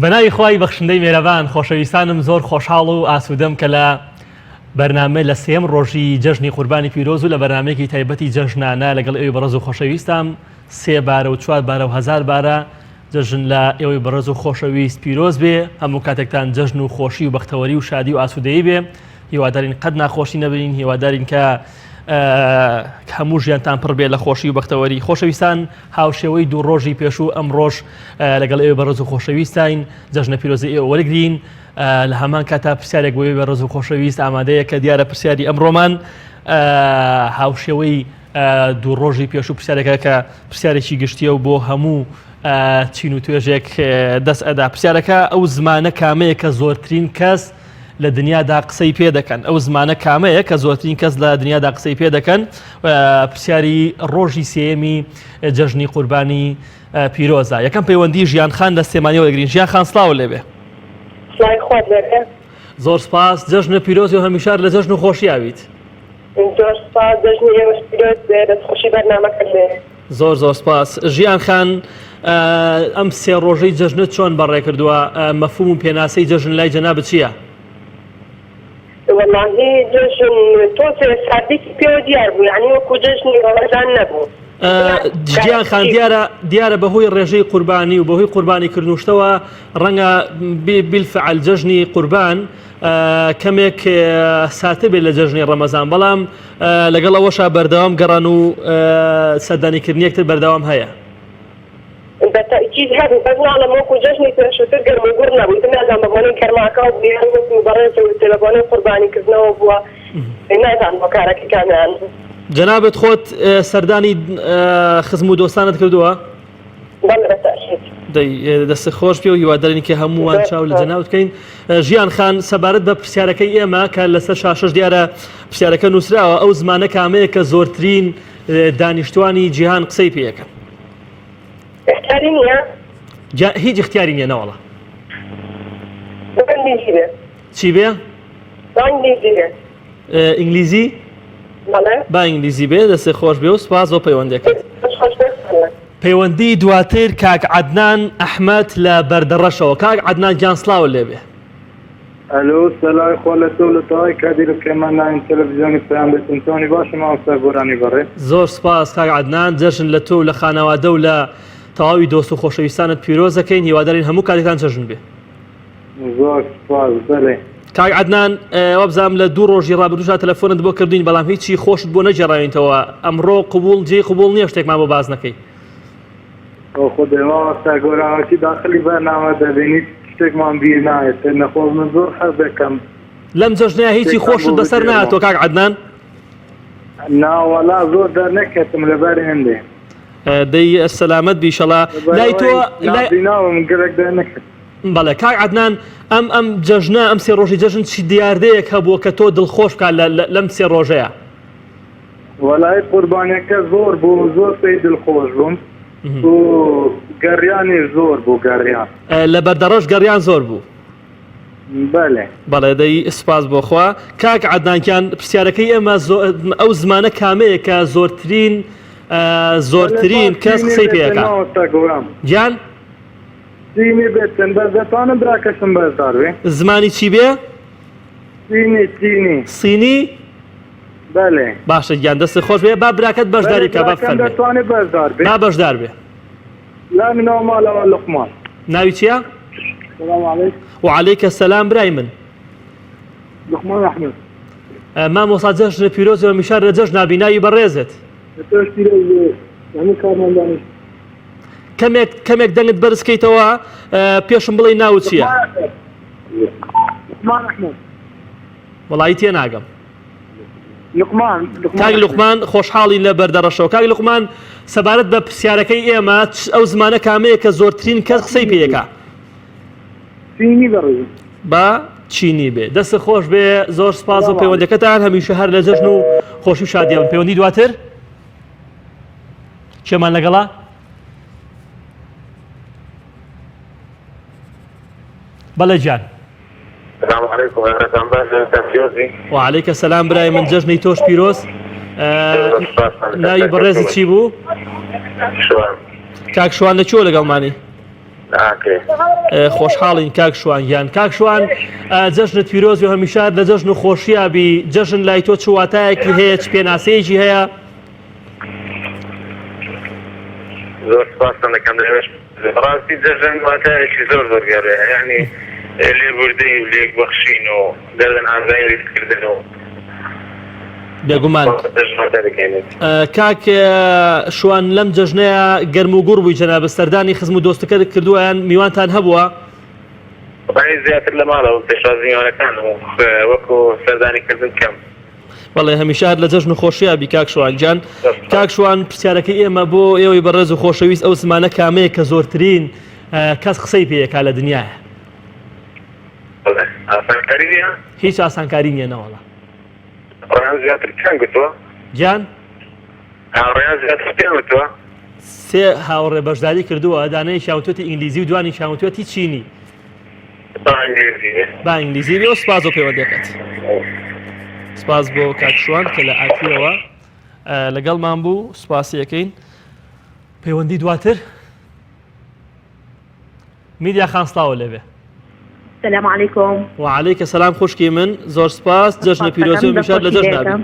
بەناوی خوای بەخشندەی مێرەبان خۆشەویستانم زۆر خۆشحاڵ و ئاسوودەم کە لە بەرنامە لە سێم ڕۆژی جەژنی قوربانی پیرۆز و لە بەرنمەیەکی تایبەتی جەژنانە لەگەڵ ئێوەی بەڕێز و خۆشەویستم 3 بارە و 4 بارە و 1000 بارە جەژن لە ئێوەی بەڕێز و خۆشەویست پیرۆز بێ، هەموو کاتێکتان جەژن و خۆشی و بەختەوەری و شادی و ئاسوودەیی بێ. هیوادارین قەت ناخۆشی نەبین، هیوادارین کە هەموو ژیانتان پڕ بێ لە خۆشی و بەختەوەری. خۆشەویستان، هاوشێوەی 2 ڕۆژی پێشوو ئەم ڕۆژ لەگەڵ ئێوە بەڕێز و خۆشەویستین جەژنە پیرۆزی ئێوە وەرگرین. لە هەمان کاتا پرسیارێک بۆی بەڕێز و خۆشەویست ئامادەیە کە دیارە پرسیاری ئەمڕۆمان هاوشێوەی 2 ڕۆژی پێشوو پرسیارێکە کە پرسیارێکی گشتیە و بۆ هەموو چین و توێژێک دەست ئەدا. پرسیارەکە ئەو زمانە کامەیە کە زۆرترین کەس لە دنیادا قسەی پێ دەکەن؟ ئەو زمانە کامەیە کە زۆرترین کەس لە دنیادا قسەی پێ دەکەن؟ پرسیاری ڕۆژی سێمی جەژنی قوربانی پیرۆزە. یەکەم پەیوەندی ژیان خان لە سێمانیەوە دەگرین. ژیان خان سڵاو لێبێ. زۆر سپاس. جەژنە پیرۆزی و هەمیشار لە جەژن و خۆشی ئاویت. زۆر سپاس. جەژنی ئێوەش پیرۆز بێ، دەستخۆشی بەرنامەکە بێ. زۆر سپاس. ژیان خان، ئەم 3 ڕۆژەی جەژنت چۆن بەڕێ کردووە؟ مەفهوم و پێناسەی جەژن لای جەنابەت چییە؟ والله جەژن تۆ سادێکی پێوە دیار بوو، یعنی وەکو جەژنی ڕەمەزان نەبوو. ژیان خان، دیارە بەهۆی ڕێژەی قوربانی و بەهۆی قوربانی کردنوشتەوە ڕەنگە بالفعل جەژنی قوربان کەمێک ساتە بێت لە جەژنی ڕەمەزان، بەڵام لەگەڵ ئەوەشا بەردەوام گەڕان و سەردانیکردنیەکتر بەردەوام هەیە. بالتأكيد هذا بس نعلم موكو جشني تشوتر قرم وقرنا ويتنا لما بني كرماكا وبيان مباراه والتليفون قرباني كذنا وبوا الناس عن مكارك كمان. جنابت خوت سرداني خزمو دوستانت كردوها؟ بله بالتأكيد. دەست خۆش پێ و هیوادارین کە هەمووان چاو لە جەناوت بکەین. ژیان خان، سەبارەت بە پرسیارەکەی ئێمە کە لەسەر شاشەش دیارە پرسیارەکە نووسراوە، ئەو زمانە کامەیە کە زۆرترین دانیشتوانی جیهان قسەی پێەکەن؟ اختياري نية؟ هيج اختياري نية نوالا. إنجليزي بيه. چی بيه؟ إنجليزي بيه. إنجليزي؟ بله. با إنجليزي بيه، دست خوش بيه و سپاس بۆ پەیوەندیەکەت. پەیوەندی دواتر کاک عەدنان ئەحمەد لە بەردەڕەشەوە. کاک عەدنان گیان سڵاو لێبێ. الو، سلام خۆلەتۆ لە تاوای کادیر و کێمانناوین تەلەڤیزیۆنی پەیام بێتنتۆنی باشم ئەوسەر بۆرانی بەڕێ. زۆر سپاس کاک عەدنان. جەژن لە تۆ و لە خانەوادە و لە تەواوی دۆست و خۆشەویستانت پیرۆز دەکەین. هیوادارین هەموو کاتێکتان جەژن بێ. زۆر سپاس. بەڵێ کاک عەدنان، وە بزانم لە 2 ڕۆژی ڕابردووشا تەلەفۆنت بۆ کردوین، بەڵام هیچی خۆشت بۆ نەجێڕاوینەوە. ئەمڕۆ قبوڵ نییە شتێکمان بۆ باز نەکەی. خۆدەوەستا گۆراوەتی داخلی بەرنامە دەبینیت شتێکمان بیر نایێت. نەخۆ من زۆر حەز دەکەم لەم جەژنەیە هیچی خۆشت بەسەر نهاتۆ کاک عەدنان؟ ناوەڵا زۆر دەرنەکەتم لەبەر هێندێ. دەی سەلامەت بیشەڵا لای تۆ ناوم گەرەک دەرنەکەت. بەڵێ کاک عەدنان، ئەم جەژنە، ئەم 3 ڕۆژی جەژن چی دیاردەیەک هەبووە کە تۆ دڵخۆش بکات لەم 3 ڕۆژەیە؟ وەلای قوربانیەکە زۆر بوو، زۆر پێی دڵخۆش بووم و گەڕیانی زۆر بوو. گەڕیان لە بەردەڕەش گەڕیان زۆر بوو. بەڵێ دەی سپاس بۆخوا. کاک عەدنانکیان، پرسیارەکەی ئێمە ئەو زمانە کامەیە کە زۆرترین کەس قسەی پێەکە؟ گیان سینی بێتن بەزەتوانم براکەشم بەزدار بێ. زمانی چی بێ؟ سینی؟ بەڵێ. باشە گیان، دەست خۆش بێ. با براکەت بەشداری بکە. دەتوانێت بەزدار بێ. با بەشدار بێ. لا منەوە ماڵەوە لوقمان. ناوی چییە؟ سلام علیکم. وعەلەیکە سەلام برای من. لوقمان ئەحمەد. مامۆستا جەژنە پیرۆزی و هەمیشار لە جەژن نبیناوی بەڕێزت. تۆش پیرۆز بێ. هەموو کارمەندانی. کەمێک دەنگت بەرزکەیتەوە، پێشم بڵێ ناوت چییە؟ لوقمان ئەحمەد. وەڵی تێ ناگەم. کاک لوقمان، خۆشحاڵی لە بەردەڕەشەوە. کاک لوقمان، سەبارەت بە پرسیارەکەی ئێمە ئەو زمانە کامەیە کە زۆرترین کەس قسەی پێیەکە؟ چینی بەڕێ. با چینی بێ. دەست خۆش بێ. زۆر سپاس و پەیوەندەکەتان هەمیشە هەر لە جەژن و خۆشی و شادیەوە. پەیوەندی دواتر چێمان لەگەڵا؟ بەڵێ گیان. السلام عليكم ورحمة الله وبركاته. وعليك السلام برای من جەژنی تۆش پیرۆز. ناوی بەڕێزت چی بوو؟ شوان. کاک شوان لەکوێوە لەگەڵمانی؟ اوكي خۆشحاڵین کاک شوانگیان کاک شوان جەژنت پیرۆزی و هەمیشە لە جەژن و خۆشیابی جەژن لای تۆ چواتایەکی هەیە چ پێناسەیەکی هەیە زۆر سپاسم دەکەم لەوێش ڕاستی جەژن واتایەکی زۆر زۆر گەورەیە یعنی لێبوردەی و لێکبەخشین و دەردن ئازایی ریزکردن و بێگومان جەژن واتای دەکەێنێت کاک شوان لەم جەژنەیە گەرم و گوڕ بووی جەنابە سەردانی خزم و دۆستەکەت کردووایان میوانتان هەبووە باید زیاتر لە ماڵەوە پێشوازی میوانەکان و وەکو سەردانیکردن کەم بەڵێ هەمیشە لە جەژن و خۆشیابی کاک شوانگیان کاک شوان پرسیارەکەی ئێمە بۆ ئێوەی بەڕێز و خۆشەویست ئەو زمانە کامەیە کە زۆرترین کەس قسەی پێیەکا لە دنیاە ئاسانکاری نییە هیچ ئاسانکاری نیە نەوەڵە ڕیان زیاتر چەند گوتووە گیان هاوڕێیان زیاتر پێ گوتووە سێ هاوڕێ بەشداری کردووە دانەی شاوتوێتی ئینگلیزی و دوانی شاوتوێتی چینی با ئینگلیزی بێ و سپاس بۆ پەیوەندیەکەت سپاس بۆ کاک شوان کە لە ئاکیەوە لەگەڵمان بوو سوپاسیەکەین پەیوەندی دواتر میدیا خانسڵاوە لێبێ السلام عليكم. وعليك السلام خوشکی من زۆر سپاس جەژنە پیرۆزی و میشار لە جەژن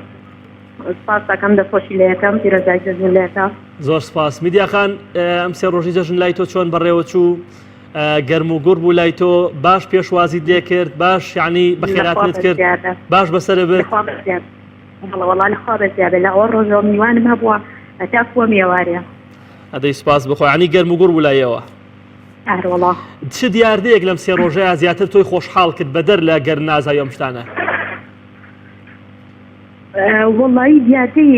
سپاس دەکەم دەخۆشی لێەکەم پیرۆزای جەژن لێتە زۆر سپاس میدیا خان ئەم سێ ڕۆژی جەژن لای تۆ چۆن بەڕێوە چوو گەرم و گوڕ بوو لای تۆ باش پێشوازیت لێ کرد باش یعنی بەخێراتنت کرد باش بەسەرە بێت وەڵا لەخوا بەزیادە لە ئەوە ڕۆژەوە میوانم هەبووە هەتا کووە میێوارێ ئەدەی سپاس بخۆ ینی گەرم و گوڕ بوو لایەوە ئەهڕوەڵا چ دیاردەیەک لەم سێ ڕۆژەیە زیاتر تۆی خۆشحاڵ کرد بەدەر لە گەر نازای ئەم شتانە وڵی دیاتەی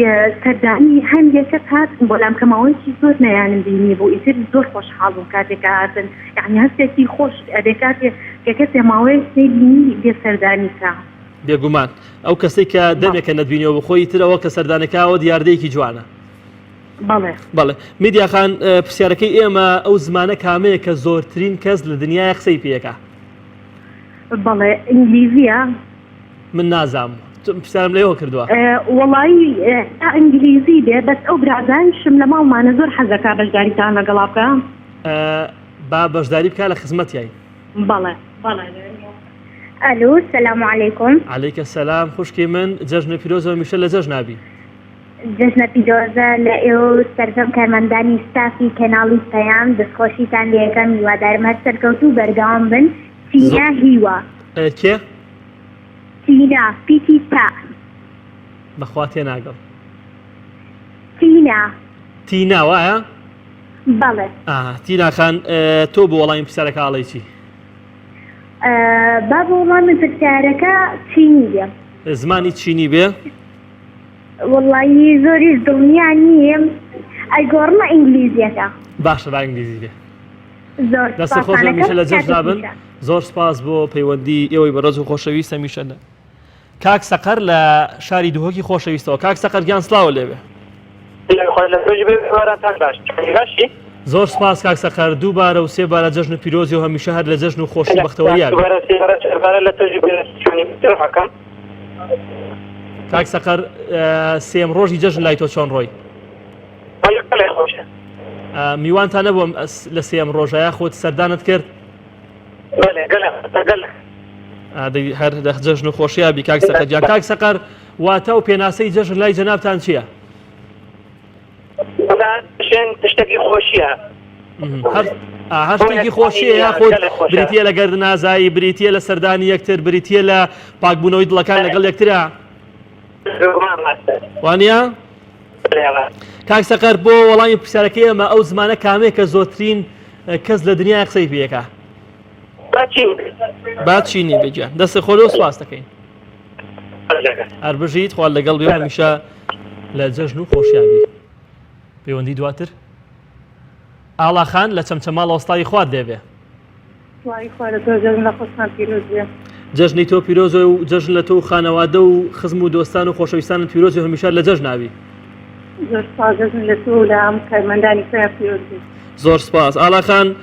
سەردانی هەندێکە هاتن بۆلام کەماوەیکی زۆر نەیانم بینی بوو ئیتر زۆر خۆشحاڵ بووم کاتێکە هاتن یعنی هەستێکی خۆش ئەدەی کاتێک کە کەسێ ماوەیەک نەبینی بێ سەردانیکە بێگومان ئەو کەسێک کە دەمێکە نەتبینەوە بخۆی ترەوە کە سەردانەکەەوە دیاردەیەکی جوانە بەڵێ میدیا خان پرسیارەکەی ئێمە ئەو زمانە کامەیە کە زۆرترین کەس لە دنیای قسەی پێەکە بەڵێ ئینگلیزیە من نازام پرسیارم لێەوە کردووە وڵایی تا ئینگلیزی بێ بەس ئەو برازانشم لە ماڵمانە زۆر حەزەکە بەشداریتان لەگەڵا بکە با بەشداری بکە لە خزمەتیایی بەڵێ ئەلو سەلام عەلەیکوم عەلەیکە سەلام خوشکی من جەژنە پیرۆزەوە میشە لە جەژنابی جەژنە پیرۆزە لە ئێوە سەرجەم کارمەندانی ستافی کەناڵی پەیام دەستخۆشیتان لێەکەم هیوادارم هەر سەرکەوتوو بەردەوام بن تینا هیوە کێ؟ تینا پیتی تا بەخوا تێناگەڵ تینا وایە؟ بەڵێ تینا خان تۆ بۆ وەڵامی پرسیارەکە ئاڵی چی؟ با بۆ وەڵامی پرسیارەکە چینی بێ زمانی چینی بێ؟ وڵی زۆریش دڵنیا نیم ئەیگۆڕمە ئینگلیزیەکە باشە با ئینگلیزی بێ دەستی خۆش هەمیشە لە جەژنابن زۆر سپاس بۆ پەیوەندی ئێوەی بەڕێز و خۆشەویست هەمیشە کاک سەقەر لە شاری دووهۆکی خۆشەویستەوە کاک سەقەر گیان سڵاوە لێبێ زۆر سپاس کاک سەقەر دووبارە و سێبارە جەژن و پیرۆزی و هەمیشە هەر لە جەژن و خۆشی بەختەوەریە کاک سەقەر سێم ڕۆژی جەژن لای تۆ چۆن ڕۆی میوانتان نەبووم لە سێم ڕۆژایە خۆت سەردانت کرد هەر جەژن و خۆشیابی کاک سەقەر جیان کاک سەقەر واتە و پێناسەی جەژن لای جەنابتان چییە؟ تشتێکی خۆشیە هەر شتێکی خۆشیە یاخود بریتە لە گەرد نازایی بریتە لە سەردانی یەکتر بریتە لە پاکبوونەوەی دڵەکان لەگەڵ یەکترە وانە؟ کاک سەقەر بۆ وەڵامی پرسیارەکەی ئێمە ئەو زمانە کامەیە کە زۆرترین کەس لە دنیای قسەی پێیەکە با چینی بێجان دەستی خۆلۆ سواس دەکەین هەر بژیت خوال لەگەڵ بێ هەمیشە لە جەژن و خۆشیابی پەیوەندی دواتر ئاڵا خان لە چەمچەماڵ ئۆستای خوارد دەبێ جەژنی تۆ پیرۆزە و جەژن لە تۆ و خانەوادە و خزم و دۆستان و خۆشەویستان پیرۆزی و هەمیشە لە جەژناوی زۆر سپاس ئاڵا خان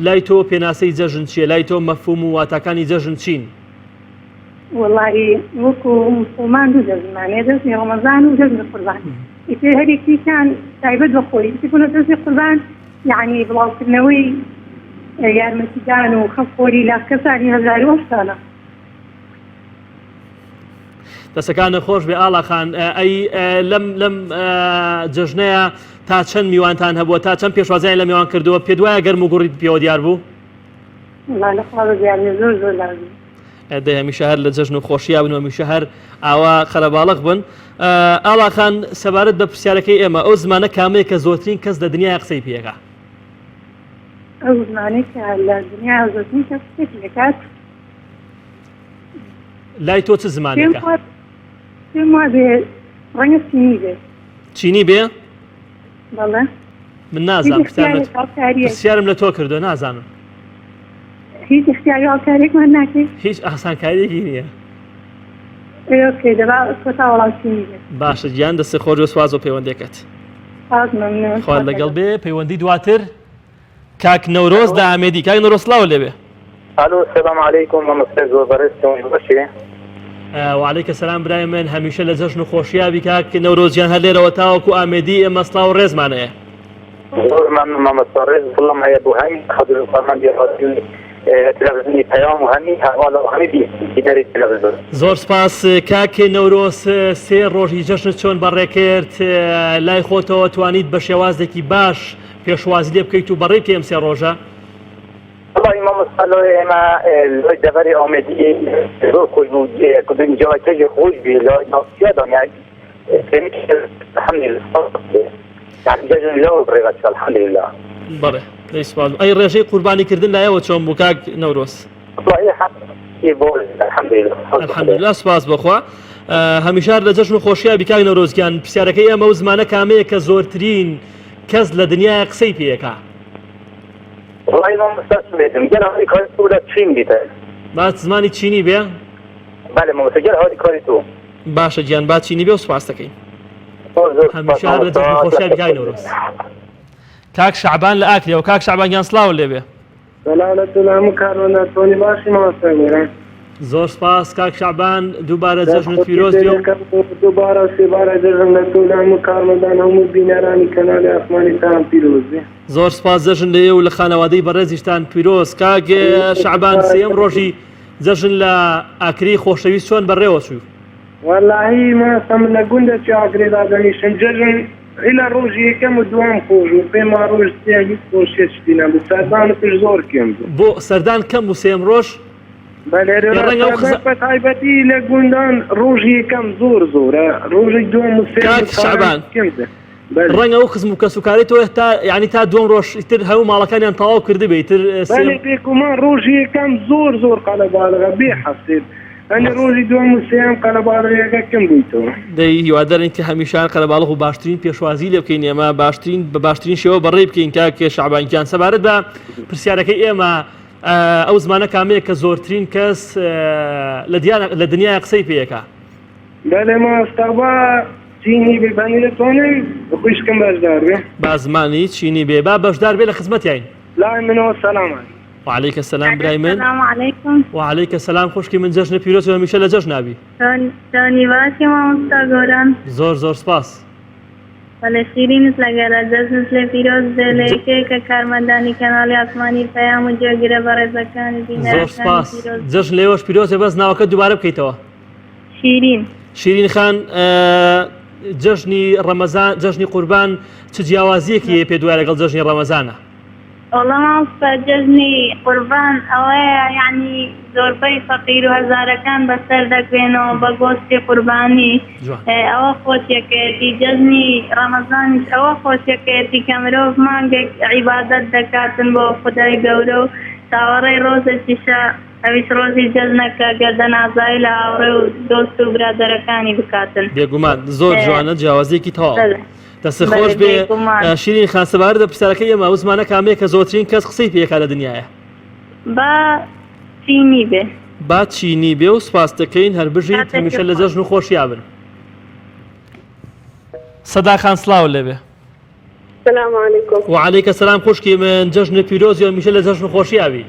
لای تۆ پێناسەی جەژن چییە لای تۆ مەفهوم و واتاکانی جەژن چین وڵی وەکو مسلمان دوو دەزمانێ دەستنی ڕەمەزان و دەستنی قوربان ئیتر هەرێکیشان تایبەت بە خۆی بوونە دەستنی قوربان یعنی بڵاوکردنەوەی یارمەتیدان و خەفۆری لا کەسانی 1970 دەستەکانە خۆش بێ ئاڵاخان ئەی لەم جژنەیە تا چەند میوانتان هەبووە تا چەند پێشوازیان لە میوان کردووە پێ دوایە گەرم و گوڕیت پێوە دیار بوو زۆر لازم دەی هەمیشە هەر لە جەژن و خۆشییا بن و هەمیشە هەر ئاوا خەرەباڵق بن ئاڵاخان سەبارەت بە پرسیارەکەی ئێمە ئەو زمانە کامەیە کە زۆرترین کەس لە دنیای قسەی پێەکە ئەو زمانەی کە لە دنیا زۆرترین کەس قسەی دەکات لای تۆ چ زمانێکە پێم وابێ ڕەنگە چینی بێ چینی بێ بەڵێ من نازانم پرسیارم لە تۆ کردو نازانم هیچ اختیاری هاوکارێکمان ناکەیت هیچ ئاسانکاریەکی نییە ئێوەکەی دەبا کۆتا وەڵام چینی بێ باشە گیان دەستی خۆش و سواز و پەیوەندێکت خۆت لەگەڵ بێ پەیوەندی دواتر کاک نەورۆز لە ئامێدی کاک نەورۆز سڵاو لێبێ الو السلام عليكم مەمەستای زۆر بەڕێزتون بەشێ وعلیکە سەلام برای من هەمیشە لە جەژن و خۆشیابی کاک نەورۆزیان هەر لێرەوە تاوەکو ئامێدی ئێمە سڵاو و ڕێزمانەیە زۆر ممنون مەمەستا ڕێز بڵم هەیە بۆ هەمی خەدر و فەرمەندی ڕادیۆی تلەڤیزیۆنی پەیام و هەمی هەواڵە و هەمی دیدەری تلەڤیزیۆن زۆر سپاس کاک نەورۆز سێ ڕۆژی جەژن چۆن بەڕێکرد لای خۆتەوە توانیت بە شێوازێکی باش پێشوازی لێ بکەیت و بەڕێ بکەی ئەم سێ ڕۆژە والله مەمەستا لۆی ئێمە لۆی دەڤەری ئامێدی زۆر خۆش بوو کدوم جاوایکەژی خۆش بێ لۆی ناسیادان یعنی الحمدلله يعني جەژن لەوە بڕێغەچ الحمدلله بەڵێ دەی سوپاس ئەی ڕێژەی قوربانیکردن لایەوە چۆن بوو کاک نەورۆز الحەمدولله سپاس بەخوا هەمیشار لە جەژن و خۆشیابی کاک نەورۆزگیان پرسیارەکەی ئێمە و زمانە کامەیە کە زۆرترین کەس لە دنیای قسەی پێەکە والله مەمەستا سوێدم گەر هەوری کاری تۆ لە چین بیتە با زمانی چینی بێ بەڵێ مەمەستا گەر هەوری کاری تۆ باشە گیان با چینی بێ و سوپاس دەکەین هەمیشە لە جەژن و خۆشیابی کاک نەورۆز کاک شعبان لە ئاکرێەوە کاک شعبان گیان سڵاو لێبێ سلام کارۆناتۆنی باشی ماستە میرە زۆر سپاس کاک شعبان دووبارە جەژنت پیرۆز دووبارە سێبارە جەژن لە تۆلام و کارمەدان هەموو بینەرانی کەنالی ئاسمانیتان پیرۆز بێ زۆر سپاس جەژن لێ و لە خانەوادەی بەڕێزیشتان پیرۆز کاک شعبان سێم ڕۆژی جەژن لە ئاکری خۆشەویست چۆن بەڕێوە چوو واللهی ماستەم لە گوندە چ ئاگرێدا دەنیشن جەژن إلى ڕۆژی یەکەم و دوام خۆش و پێما ڕۆژ هیچ خۆشیە شتینە بوو سەردانتش زۆر کەم بۆ سەردان کەم و سێم ڕۆژ بە تایبەتی لە گوندان ڕۆژی یەکەم زۆرە ڕۆژی دوام و شعبان ڕەنگە ئەو خزم و کەسوکاری تۆ هێتا یعنی تا دوم ڕۆژ تر هەموو ماڵەکانیان تەواو کردبێ تر پێکمان ڕۆژی یەکەم زۆر قەلەباڵغە بێ حەسێت ئەنی ڕۆژی دوام و سێم قەلەباڵغەکە کەم بوویتەوە دەی هیوادارین کە هەمیشان قەلەباڵغ و باشترین پێشوازی لێ بکەین ئێمە بە باشترین شێوە بەڕێ بکەین کاک شعبانگیان سەبارەت بە پرسیارەکەی ئێمە ئەو زمانە کامەیە کە زۆرترین کەس لە دنیای قسەی پێیەکە بەڵێ ماستەبا چینی بێبانی دەتوانم بخویشکم بەشدار بێ با زمانی چینی بێ با بەشدار بێ لە خزمەتیاین لای منەوە سەلامان وعليك السلام براي من السلام عليكم وعليك السلام خوشكي من جەژنە پیرۆز و هەمیشە لە جەژن نابی تۆنی باسی مامۆستا گۆران زۆر سپاس بەڵێ شیرینت لەگەلە جەژنت لێ پیرۆز بێ لە یەکێکە کارمەندانی کەناڵی ئاسمانی پەیام و جێگرە بە ڕێزەکانی زۆر سپاس جەژن لێوەش پیرۆزێ بەس ناوەکە دووبارە بکەیتەوە شیرین خان جەژنی ڕەمەزان جەژنی قوربان چ جیاوازیەکی هەیە پێ دوای لەگەڵ جەژنی ڕەمەزانە والله مامۆستا جەژنی قوربان ئەوەیە یعنی زۆربەی فەقیر و هەزارەکان بەسەر دەکرێنەوە بە گۆستی قوربانی ئەوە خۆشیەکەیەتی جەژنی ڕەمەزانیش ئەوە خۆشیەکەیەتی کە مرۆڤ مانگێک عیبادەت دەکاتن بۆ خودای گەورە و چاوەڕێی ڕۆژێکیشە ئەویش ڕۆژی جەژنەکە گەردە نازایی لە هاوڕێ و دۆست و برادەرەکانی بکاتن بێگومان زۆر جوانە جیاوازیەکی تەواو دەست خۆش بێ شیرین خان سەبارەت بە پرسیارەکەی ئێمە ئەو زمانە کامەیە کە زۆرترین کەس قسەی پێیەکا لە دنیایە با چینی بێ و سپاس دەکەین هەر بژیت هەمیشە لە جەژن و خۆشیابن سەدا خان سڵاو لێبێ السلام عليكم وعليك السلام خوشکی من جەژن پیرۆزی و هەمیشە لە جەژن و خۆشیابی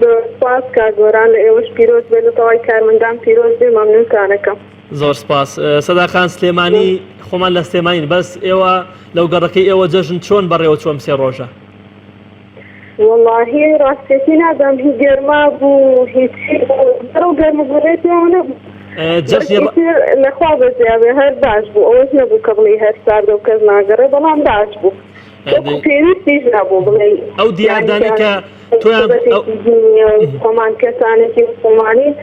زۆر سپاس کارگۆران لە ئێوەش پیرۆز بێت و تەواوی کارمەندان پیرۆز بێ مەمنونتانەکەم زۆر سپاس سەدا خان سلێمانی خۆمان لە سلێمانین بەس ئێوە لەو گەڕەکەی ئێوە جەژن چۆن بەڕێوە چۆم سێ ڕۆژە والله ڕاستێکی نادام هی گەرما بوو هیچی بەرەو گەرمەگوڕێتەوە نەبوو لەخوا بەزیابێ هەر باش بوو ئەوەش نەبوو کە بڵێ هەر ساردە و کەس ناگەڕێ بەڵام باش بوو پێویستیش نەبوو بڵێ ئەو دیاردانەی کە تۆیان خۆمان کەسانێکی مسلمانین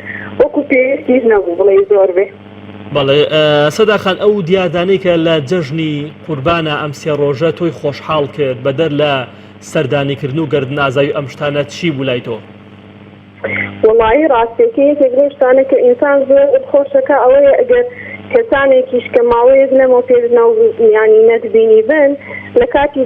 وەکو پێویستیش نەبوو بڵێ زۆر بێ بەڵێ سەداخان ئەو دیاردانەی کە لە جەژنی قوربانە ئەم سێ ڕۆژە تۆی خۆشحاڵ کرد بەدەر لە سەردانیکردن و گردن ئازاوی ئەم شتانە چی بوو لای تۆ؟ وڵایی ڕاستێکی یەکێک لەو شتانە کە ئینسان زۆر خۆشەکە ئەوەیە ئەگەر کەسانێکیش کە ماوەیەک لەمەوە پێشناو ینی نەتبینی بن لە کاتی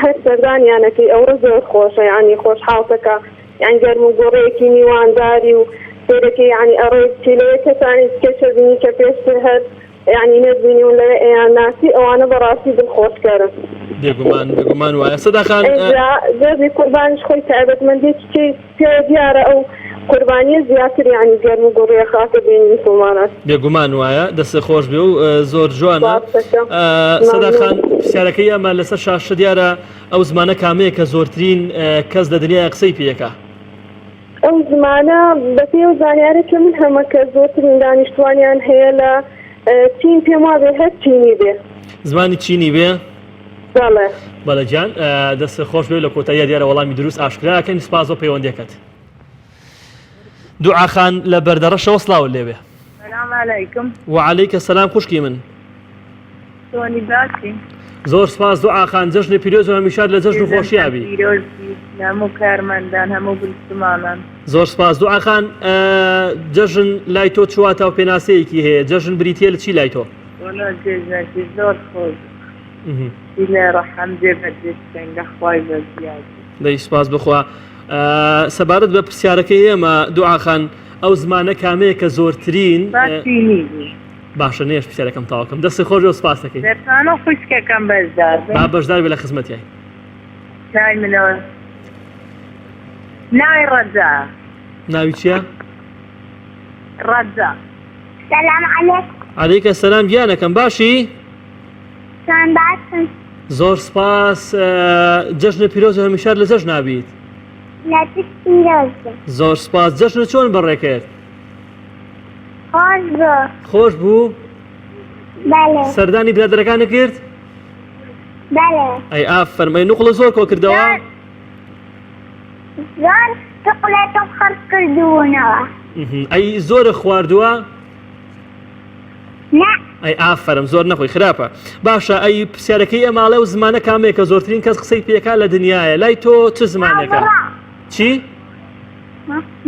هەر سەردانیانەکەی ئەوە زۆر خۆشە ینی خۆشحاڵتەکە یان گەرم و گۆڕەیەکی میوانداری و سێرەکەی ینی ئەڕێک چیلەیە کەسانی کەشە بینی کە پێشتر هەر ینی نەتبینی و لە ئەیان ناسی ئەوانە بەڕاستی دڵخۆشکەرن بێگومان وایە سەداخان جەرمی قوربانیش خۆی تایبەتمەندێکی پێ دیارە ئەو قوربانیە زیاتر ینی گەرم و گۆڕەیە خاتە بینی مسلمانات بێگومان وایە دەستە خۆش بێ و زۆر جوانە سەداخان پرسیارەکەی ئەمە لەسەر شاشە دیارە ئەو زمانە کامەیە کە زۆرترین کەس لە دنیای قسەی پێیەکە ئەو زمانە بە پێ و زانیارێکە من هەمە کە زۆرترین دانیشتوانیان هەیە لە چین پێم وا بێ هەر چینی بێ زمانی چینی بێ بەڵێ گیان دەست خۆش بێ لە کۆتاییە دیارە وەڵامی دروست ئاشکراکەن سپاس بۆ پەیوەندیەکەت دوعاخان لە بەردەڕەشەوە سڵاو لێبێ سلام علیکم وعلیکە سەلام خوشکی من تۆنی باسی زۆر سپاس دوعاخان جەژنی پیرۆز و هەمیشار لە جەژن و خۆشیابی هەموو کارمەندان هەموو گلستمانان زۆر سپاس دوعاخان جەژن لای تۆ چواتە و پێناسەیەکی هەیە جەژن بریتە لە چی لای تۆ وەڵا جێژنێکی زۆر خۆش لێ ڕەحەم جێ بەدەستکەن لەخوای بەزیادی دەی سپاس بخوا سەبارەت بە پرسیارەکەی ئێمە دوعاخان ئەو زمانە کامەیە کە زۆرترین باشە نێش پرسیارەکەم تاواکەم دەستی خۆش و سپاس دەکەی دەتوانە خوشکەکەم بەشدار با بەشدار بێ لە خزمەتیای ناوی منەوە ناوی ڕەجا ناوی چییە؟ ڕەجا سلام علیکم عەلەیکە سەلام گیانەکەم باشی؟ چۆن باشن زۆر سپاس جەژنە پیرۆز و هەمیشار لە جەژن نابیت لە پیرۆزە زۆر سپاس جەژنە چۆن بەڕێکرد؟ خۆش بوو خۆش بوو؟ بەڵێ سەردانی برادەرەکانە کرد؟ بەڵێ ئەی ئافەرمەی نوقڵە زۆر کۆ کردەوە؟ زۆر چۆکڵێتم خڕ کردوونەوە ئەی زۆرە خواردووە؟ نە ئەی ئافەرم زۆر نەخۆی خراپە باشە ئەی پرسیارەکەی ئەماڵە و زمانە کامەیە کە زۆرترین کەس قسەی پێکا لە دنیاە لای تۆ چ زمانێکە؟ چی؟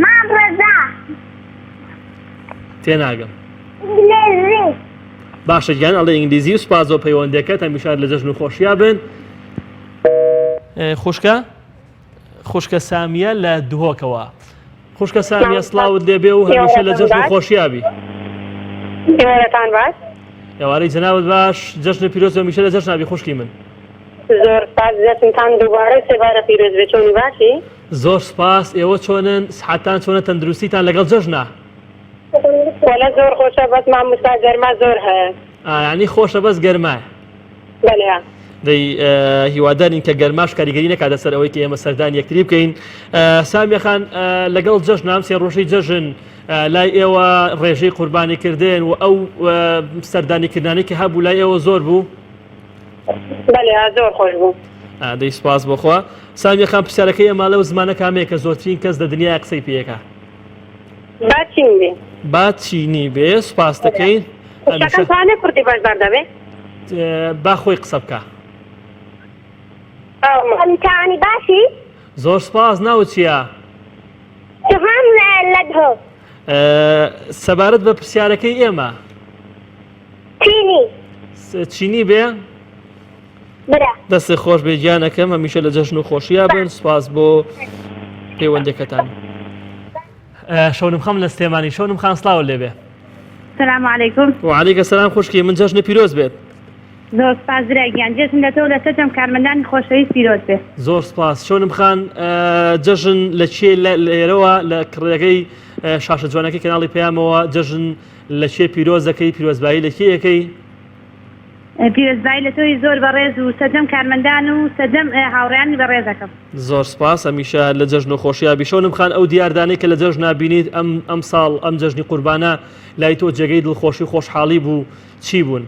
مام ڕەزا تێناگەم ئینگلیزی باشە گیان ئەڵێ ئینگلیزی و سپاس بۆ پەیوەندیەکەت هەمیشار لە جەژن و خۆشییا بن خوشکە سامیە لە دوهۆکەوە خوشکە سامیە سڵاوت لێبێ و هەمیشە لە جەژن و خۆشیابی ئێوارەتان باش ئێوارەی جەناوت باش جەژنە پیرۆز هەمیشە لە جەژن نابی خوشکی من زۆر سپاس دەستتان دووبارە سێبارە پیرۆز بێ چۆنی باشی زۆر سپاس ئێوە چۆنن سحەتان چۆنە تەندروستیتان لەگەڵ جەژنە وەلە زۆر خۆشە بەس مامۆستا گەرما زۆر هەیە ینی خۆشە بەس گەرمایە بەڵێ دەی هیوادارین کە گەرماش کاریگەری نەکاتە سەر ئەوەی کە ئێمە سەردانی یەکتری بکەین سامیەخان لەگەڵ جەژن ئەم سێ ڕۆژەی جەژن لای ئێوە ڕێژەی قوربانیکردن و ئەو سەردانیکردانی کە هەبوو لای ئێوە زۆر بوو بەڵێ زۆر خۆش بوو دەی سپاس بۆخوا سامیەخان پرسیارەکەی ئەمە لەو زمانە کامەیە کە زۆرترین کەس لە دنیای قسەی پێیەکە باچین بێ با چینی بێ سپاس دەکەین شەکەمپانێ کوردی باشدار دەبێ با خۆی قسە بکە ئەمتانی باشی زۆر سپاس ناوت چییە؟ جوهان لە دهۆ سەبارەت بە پرسیارەکەی ئێمە چینی چینی بێ؟ برا دەستی خۆش بێ گیانەکەم هەمیشە لە جەژن و خۆشییا بن سپاس بۆ پەیوەندیەکەتان شەونم خەم لە سلێمانی شەونم خان سڵاوت لێبێ سلام علیکم وعلیکە سەلام خوشکی من جەژنە پیرۆز بێت زۆر سپاس درێگیان جێژن لە تۆ لە سەرجەم کارمەندانی خۆشەویست پیرۆز بێ زۆر سپاس شەونم خان جەژن لە چێ لێرەوە لە کڕەکەی شاشە جوانەکەی کەناڵی پەیامەوە جەژن لە چێ پیرۆز دەکەی پیرۆزبایی لە کێیەکەی پیرۆزبایی لە تۆی زۆر بەڕێز و سەرجەم کارمەندان و سەرجەم هاوڕێیانی بەڕێزەکەم. زۆر سپاس هەمیشە لە جەژن و خۆشیابی شەونم خان ئەو دیاردانەی کە لە جەژن نبینیت ئەم ساڵ ئەم جەژنی قوربانە لای تۆ جێگەی دڵخۆشی خۆشحاڵی بوو چی بوون؟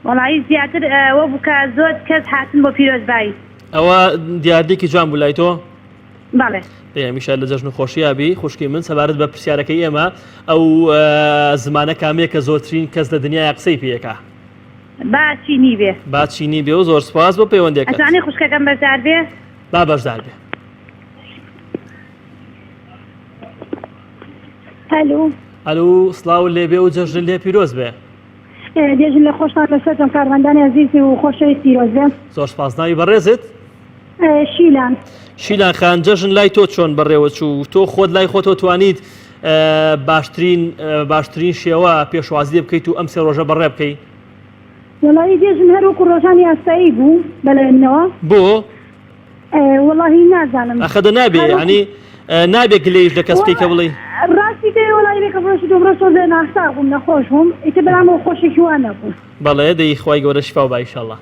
وەڵایی زیاتر ئەوە بوو کە زۆر کەس هاتن بۆ پیرۆزبایی. ئەوە دیاردێکی جوان بوو لای تۆ؟ بەڵێ. هەمیشە لە جەژن و خۆشیابی خوشکی من سەبارەت بە پرسیارەکەی ئێمە ئەو زمانە کامەیە کە زۆرترین کەس لە دنیای قسەی پێیەکە. با چینی بێ. با چینی بێ و زۆر سپاس بۆ پەیوەندێکەکە. ئەتوانێ خوشکەکەم بەشدار بێ؟ با بەشدار بێ. هەلو. ئەلو سڵاو لێبێ و جەژن لێ پیرۆز بێ. دێژن لە خۆشتان لەسەرتان کارمەندانی عەزیزی و خۆشەویست پیرۆز بێ. زۆر سپاس ناوی بەڕێزت؟ شیلان. شیلان خان جەژن لای تۆ چۆن بەڕێوە چوو تۆ خۆت لای خۆتۆ توانیت باشترین شێوە پێشوازی لێ بکەیت و ئەم سێ ڕۆژە بەڕێ بکەیت؟ وەڵی دێژن هەروەکو ڕۆژانی ئاسایی بوو بەلایەنەوە. بۆ؟ وەڵی نازانم. ئەخەدە نابێ ینی نابێ گلەیش لە کەس پێیکە بڵێ. ڕاستی دێ وەڵی بێکە بڕۆشی دۆبرە سۆزە ناسا بووم نەخۆش بووم ئیتر بەلامەوە خۆشێکی وان نەبوو. بەڵێ دەی خوای گەورە شیفا و با ئینشەڵڵا.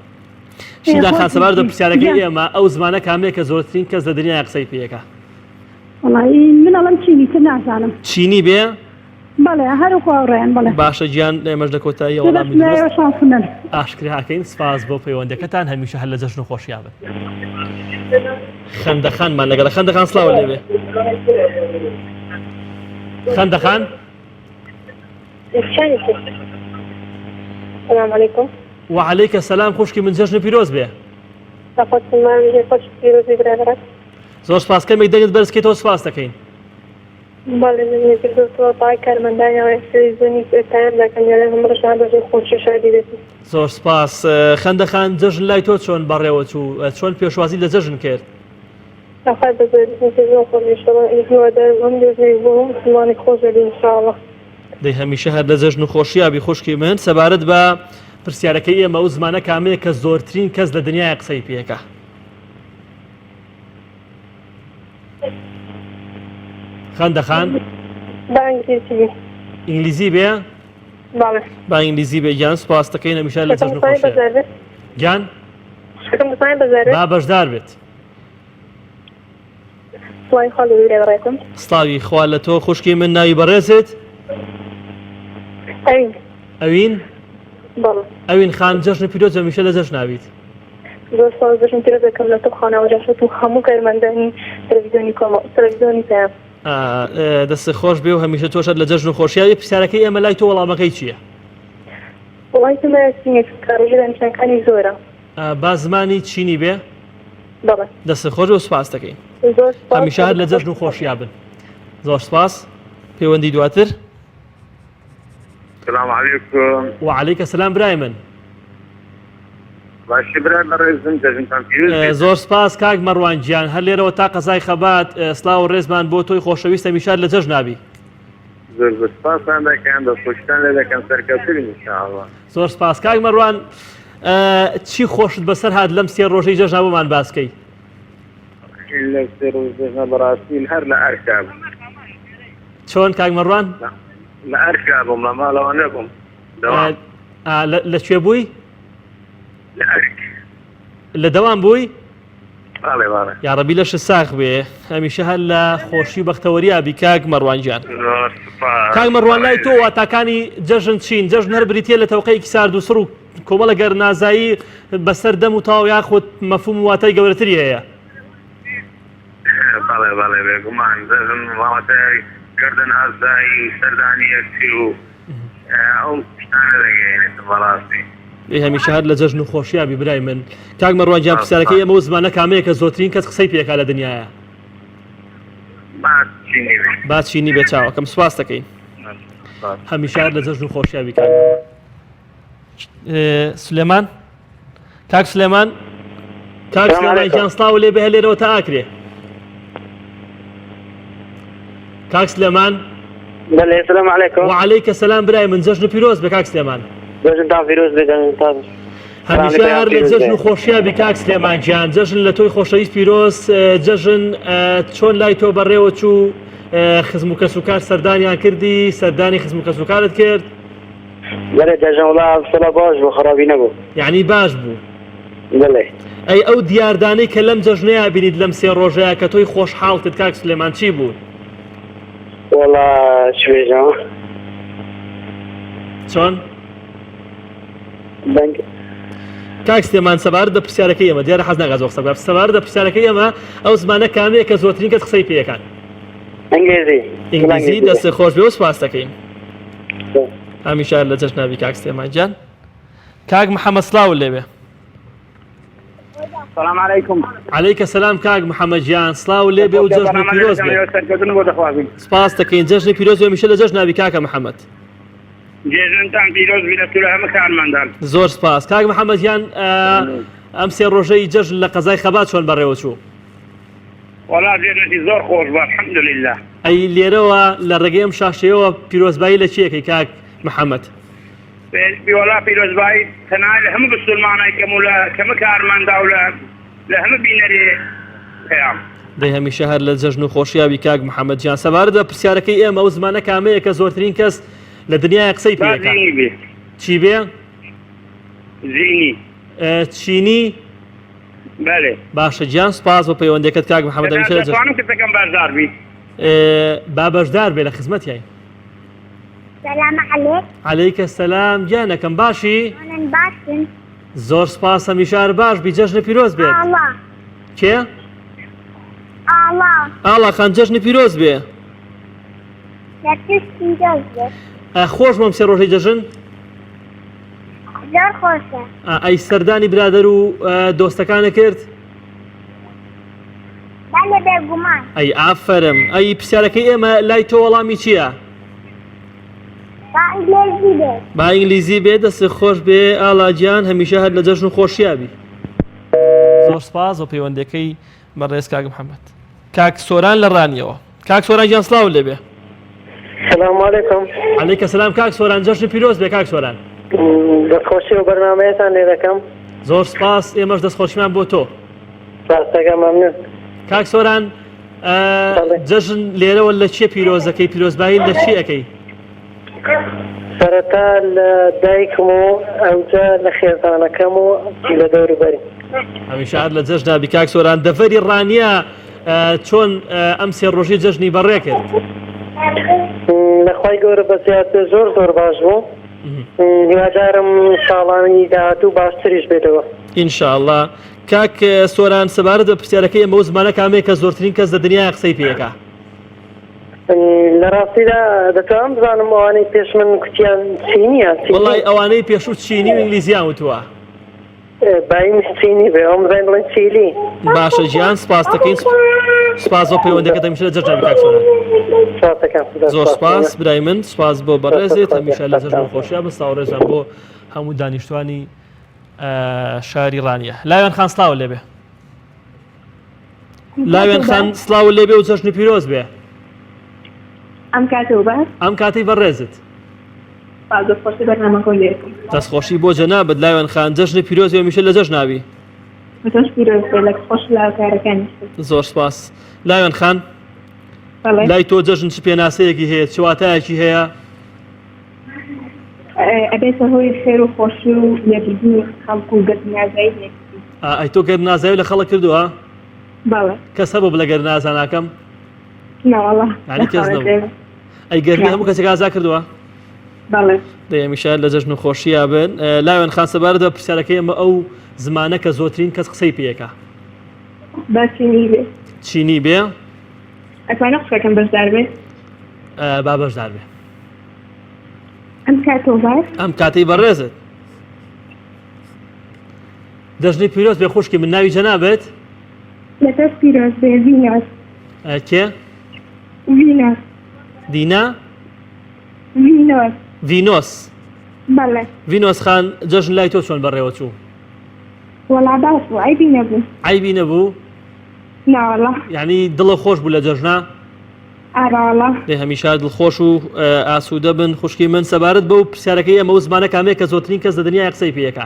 شیلان خان سەبارەت بە پرسیارەکەی ئێمە ئەو زمانە کامەیە کە زۆرترین کەس لە دنیای قسەی پێیەکە؟ وەڵی من ئەڵەم چینی تر نازانم. چینی بێ؟ بەڵێ هەروەکو هاوڕێیان بەڵێ. باشە گیان ئێمەش لە کۆتایی وەڵامی دروست شانسمن. ئاشکراکەین سپاس بۆ پەیوەندەکەتان هەمیشە هەر لە جەژن و خۆشیابن. خەندەخانمان لەگەڵ خەندەخان سڵاو لێبێ. خەندەخان؟ السلام عليكم. وعليك السلام خوشکی من جەژن پیرۆز بێ. زۆر سپاس کەمێک دەنگت بەرزکەیتەوە سپاس دەکەین. بەڵێ پای کارمەندانی تەلەڤیزیۆنی پێتان دەکەن لە هەمڕۆژان بەژن خۆشی شادی دەبێت. زۆر سپاس خەندەخان جەژن لای تۆ چۆن بەڕێوە چوو چۆن پێشوازی لە جەژن کرد؟ ئەخوای بەزۆر خۆشی خۆش دەبێت ئینشاءڵڵا. دەی هەمیشە هەر لە جەژن و خۆشیابی خوشکی من سەبارەت بە پرسیارەکەی ئێمە و زمانە کامەیە کە زۆرترین کەس لە دنیای قسەی پێیەکە؟ خەندەخان؟ با ئینگلیزی. ئینگلیزی بێ؟ بەڵێ. با ئینگلیزی بێ گیان سپاس دەکەین هەمیشە لە جەژن و خۆشیابی. گیان؟ با بەشدار بێت. سڵاوی خوا لەوێ لێبڕێکم. سڵاوی خوا لە تۆ خوشکی من ناوی بەڕێزت؟ ئەوین. ئەوین؟ بەڵێ. ئەوین خان جەژن پیرۆز هەمیشە لە جەژن ناویت. زۆر سپاس دەژن پیرۆز دەکەم لە تۆ خانەوەجاشت و هەموو کارمەندانی تەلەڤیزیۆنی پێیان. دەست خۆش بێ و هەمیشە تۆشت لە جەژن و خۆشیابی پرسیارەکەی ئێمە لای تۆ وەڵامەکەی چییە؟ وڵای کارۆژە دانیشتەکانی زۆرە. با زمانی چینی بێ؟ بەڵێ. دەست خۆش و سپاس دەکەین. هەمیشە هەر لە جەژن و خۆشیابن. زۆر سپاس. پەیوەندی دواتر؟ السلام عليكم. وعليك السلام برای من. باشی برای بەڕێزم جەژنتان پیرۆز. زۆر سپاس کاک مەڕوان گیان هەر لێرەوە تا قەزای خەبات سڵاو و ڕێزمان بۆ تۆی خۆشەویست هەمیشە لە جەژن نابی. زۆر سپاسان دەکەم دەستخۆشتان لێ دەکەم سەرکەوتوی ئینشاءڵڵا. زۆر سپاس کاک مەڕوان چی خۆشت بەسەر هات لەم سێ ڕۆژەی جەژنا بۆمان باسکەی؟ لە سێ ڕۆژ جەژنە بەڕاستی هەر لە ئەرکا بووم. چۆن کاک مەڕوان؟ لە ئەرکا بووم لە ماڵەوە نەبووم. لەکوێ بووی؟ لە ئەرک. لە دەوام بووی؟ بەڵێ بەڵێ. یاڕەبی لەش ساخ بێ هەمیشە هەر لە خۆشی بەختەوەریابی کاک مەڕوان گیان. زۆر سپاس. کاک مەڕوان لای تۆ واتاکانی جەژن چین؟ جەژن هەر بریتە لە تەوقەیەکی سارد و سڕ و کۆمەڵە گەرنازایی بەسەر دەم و تاو یاخود مەفهوم واتای گەورەتری هەیە. بەڵێ بەڵێ بێگومان جەژن وڵاتای گردن ئازایی سەردانیەتی و ئەو شتانە دەگەێنێتە بەڕاستی. هەمیشە هەر لە جەژن و خۆشیابی برای من. کاک مەڕوان گیان پرسیارەکەی ئەمە و زمانە کامەیە کە زۆرترین کەس قسەی پێکا لە دنیایە؟ با چینی بێ چاوەکەم سپاس دەکەین. هەمیشە هەر لە جەژن و خۆشیابی کاک سلێمان؟ کاک سلێمان؟ کاک سلێمان گیان سڵاو لێ بێ هەر لێرەوە تا ئاکرێ. کاک سلێمان؟ بەڵێ السلام علیکم. وعليك السلام برای من جەژن پیرۆز بێ کاک سلێمان. جەژنتان پیرۆز بێ جەژنتان. هەمیشە هەر لە جەژن و خۆشیابی کاک سلێمان گیان جەژن لە تۆی خۆشەویست پیرۆز جەژن چۆن لای تۆ بەڕێوە چوو خزم و کەسوکار سەردانیان کردی سەردانی خزم و کەسوکارت کرد؟ بەڵێ جەژن وڵا سەڵە باش بۆ خراپی نەبوو یعنی باش بوو بڵێ ئەی ئەو دیاردانەی کە لەم جەژنەیە بینیت لەم سێ ڕۆژەیە کە تۆی خۆشحاڵتت کاک سلێمان چی بوو؟ وەڵا شوێژەوە چۆن؟ بەنگ کاک سلێمان سەبارەت بە پرسیارەکەی ئێمە دیارە حەز ناکات زۆر قسە بکات سەبارەت بە پرسیارەکەی ئێمە ئەو زمانە کامەیە کە زۆرترین کەس قسەی پێەکەن ئەنگلیزی ئینگلیزی دەستێ خۆش بێ و سپاس دەکەین هەمیشە لە جەژناوی کاک سلێمان گیان کاک محەممەد سڵاو لێبێ سلام علیکم عەلەیکە سەلام کاک محەممەد گیان سڵاو لێبێ و جەژنی پیرۆز بێ سپاس دەکەین جەژنی پیرۆز هەمیشە لە جەژناوی کاکە محەممەد جێژنتان پیرۆز بێت لە هەموو کارمەندان زۆر سپاس کاک محەممەد گیان ئەم سێ ڕۆژەی جەژن لە قەزای خەبات چۆن بەڕێوە چوو وەڵا جێژنێتی زۆر خۆش بە الحەمدولله ئەی لێرەوە لە ڕێگەی ئەم شاشەیەوە پیرۆزبایی لە چیەکەی کاک محەممەد وەڵا پیرۆزبایی تەنها لە هەموو مسلمانای کەمە کارمەندا و لە هەموو بینەرێ پێیام دەی هەمیشە هەر لە جەژن و خۆشیاوی کاک محەممەد گیان سەبارەت بە پرسیارەکەی ئێمە ئەو زمانە کامەیە کە زۆرترین کەس لە دنیای قسەی پێەکە چی بێ؟ زینی چینی بەڵێ باشە گیان سپاس بۆ پەیوەندەکەت کاک محەممەد هەمیشە لە جەژن کردەکەم بەشدار بی با بەشدار بێ لە خزمەتیای سلام علیک عەلەیکە سەلام گیانەکەم باشی من باشم زۆر سپاس هەمیشار باش بی جەژنە پیرۆز بێت الله کێ؟ الله ئاڵا خان جەژنی پیرۆز بێ لەتیش پیرۆز بێت خۆش بۆم سێ ڕۆژەی جەژن زۆر خۆشە ئەی سەردانی برادەر و دۆستەکانە کرد بەڵێ بێگومان ئەی ئافەرم ئەی پرسیارەکەی ئێمە لای تۆ وەڵامی چییە؟ با ئینگلیزی بێت با ئینگلیزی بێ دەستی خۆش بێ ئاڵاجیان هەمیشە هەر لە جەژن و خۆشیابی زۆر سپاس بۆ پەیوەندەکەی بەڕێز کاک محەممەد کاک سۆران لە ڕانیەوە کاک سۆران گیان سڵاو لێبێ سلام علیکم عەلەیکە سەلام کاک سۆران جەژن پیرۆز بێ کاک سۆران دەستخۆشی و بەرنامەیەتان لێ دەکەم زۆر سپاس ئێمەش دەستخۆشیمان بۆ تۆ ڕاستەکە مەمنون کاک سۆران جەژن لێرەوە لە چیە پیرۆزەکەی پیرۆزبایی لە چی ئەەکەی؟ سەرەتا لە دایکم و ئەوجا لە خێزانەکەم و لە دەوروبەری هەمیشە لە جەژنابی کاک سۆران دەڤەری ڕانیە چۆن ئەم سێ ڕۆژی جەژنی بەڕێ کرد لەخوای گەورە بە زیاتر زۆر زۆر باش بوو هیوادارم ساڵانی داهاتوو باشتریش بێتەوە ئینشاءڵڵا کاک سۆران سەبارەت بە پرسیارەکەی ئەمە و زمانە کامەیە کە زۆرترین کەس لە دنیای قسەی پێەکە لە ڕاستیدا دەتوانم بزانم ئەوانەی پێش من کوتیان چینیە وەڵای ئەوانەی پێشوو چینی و ئینگلیزیان وتووە بایم چینی بێ ئەوم بزانین بڵێن چیلی باشە گیان سپاس دەکەین سپاس بۆ پەیوەندەکەت هەمیشە لە جەژناوی کاک سۆران زۆر سپاس برای من سپاس بۆ بەڕێزێت هەمیشە لە جەژن و خۆشییا بە ساوڕێژان بۆ هەموو دانیشتوانی شاری ڕانیە لاوێن خان سڵاو لێبێ لاوێن خان سڵاو لێبێ و جەژنی پیرۆز بێ ئەم کاتەوە باش ئەم کاتەی بەڕێزت دەستخۆشی بەرنامەکە لێکم دەستخۆشی بۆ جەنابەت لاوێن خان جەژنی پیرۆز بێ هەمیشە لە جەژناوی تۆش پیرۆز بێ لە خۆش لاوکارەکانی زۆر سپاس لاوێن خان لای تۆ جەژن چ پێناسەیەکی هەیە چواتایەکی هەیە ئەبێتە هۆی خێر و خۆشی و یەکبوونی خەڵک و گەرنازایی ئەی تۆ گەرنازایی لە خەڵک کردووە؟ بەڵێ کەس هەبوو بڵە گەرنازاناکەم؟ نەوەڵڵا یعنی کەس نەبوو ئەی گەرمی هەموو کەسێک ئازا کردووە؟ بەڵێ دەیەمیشە لە جەژن و خۆشییا بن لاوێن خان سەبارەت بە پرسیارەکەی ئەمە ئەو زمانە کە زۆرترین کەس قسەی پێەکە با چینی بێ چینی بێ؟ ئەتوانە قسەکەم بەشدار بێ با بەشدار بێ ئەم کاتەوە باش ئەم کاتەی بەڕێزت جەژنی پیرۆز بێ خوشکی من ناوی جەنابێت لەتەس پیرۆز بێ ڤینۆس کێ؟ ڤینۆس دینا؟ ڤینۆس ڤینۆس بەڵێ ڤینۆس خان جەژن لای تۆ چۆن بەڕێوە چوو؟ وەڵا باش بوو عیبی نەبوو عیبی نەبوو؟ ناوەڵڵا یعنی دڵە خۆش بوو لە جەژنا؟ ئاراوەڵڵا دێ هەمیشە دڵخۆش و ئاسوودە بن خوشکی من سەبارەت بەو پرسیارەکەی ئەمە و زمانە کامەیە کە زۆرترین کەس لە دنیای قسەی پێەکە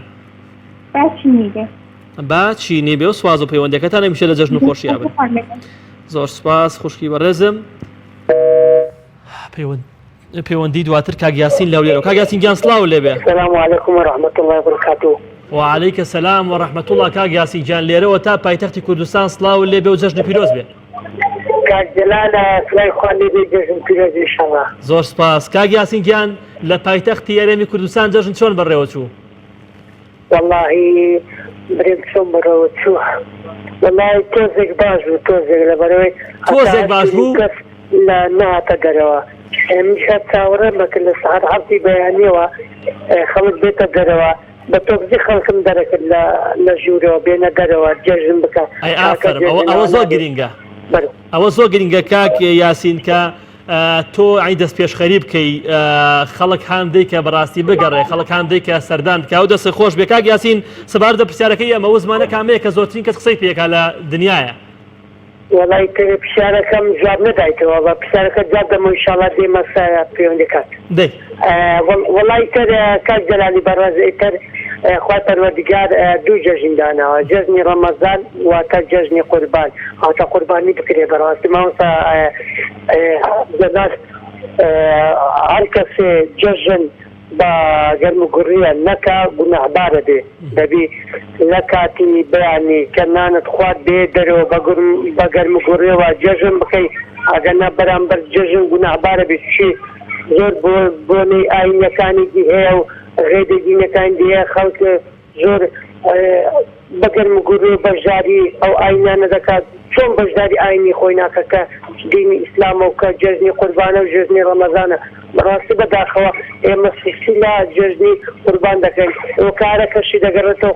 با چینی بێ با چینی بێ و سواز و پەیوەندەکەتان هەمیشە لە جەژن و خۆشییا بن زۆر سپاس خوشکی بەڕێزم پەیوەندی دواتر کاگیاسین لەولێرە کاگیاسین گیان سڵاو لێبێ. السلام عليكم ورحمة الله وبركاته. وعليك السلام ورحمة الله کاگیاسین گیان لێرەوە تا پایتەختی کوردستان سڵاو لێبێ و جەژنی پیرۆز بێ. كاك جلالة سلاي خواني بي جزم بيروز إن شاء الله. زۆر سپاس کاگیاسین گیان لە پایتەختی هەرێمی کوردستان جەژن چۆن بەڕێوە چوو؟ والله بريم شون بروتشو والله توزك باجو توزك لبروي تۆزێک باش بوو؟ لا نهاتا قروا مش هتصاورا لكن الساعات عبدي بيانيوا خلق بيتا قروا بتوزي خلقم درك لجورو بينا قروا جرجم بكا ئەی ئافرم ئەوە زۆر گرینگە ئەوە زۆر گرینگە کاک یاسین کە تۆ ئەی دەست پێشخەری بکەی خەڵک هەندێک کە بەڕاستی بگەڕێ خەڵک هەندێک کە سەردان بکە و دەستی خۆش بێ کاک یاسین سەبارەتە پرسیارەکەی ئەمە زمانە کامەیە کە زۆرترین کەس قسەی پێکا لە دنیاە. والله ترى بشاركم جواب ندايته والله بشاركة جواب دم إن شاء الله دي مساء في عندك. دي. والله ترى كاج جلالي براز ترى خاطر وديار دو جزء دانا جزني رمضان وتجزني قربان أو تقرباني بكرة براز ما هو الناس عركس جزن بجرم قرية نكا قلنا عبارة دبي نكاتي يعني كنانة خوات بيدرو بجرم قرية وجزم بكي أجنا برامبر جزم قلنا عبارة بشيء زور بوني أي نكاني جهة غير دي نكان دي خلق زور بجرم قرية بجاري أو أينا ذكاء شون بجاري أيني خوينا كا دين إسلام أو كجزني قربانة وجزني رمضان راسي بداخوا مسلسلة جزني قربان دكين وكارك شيء دقرته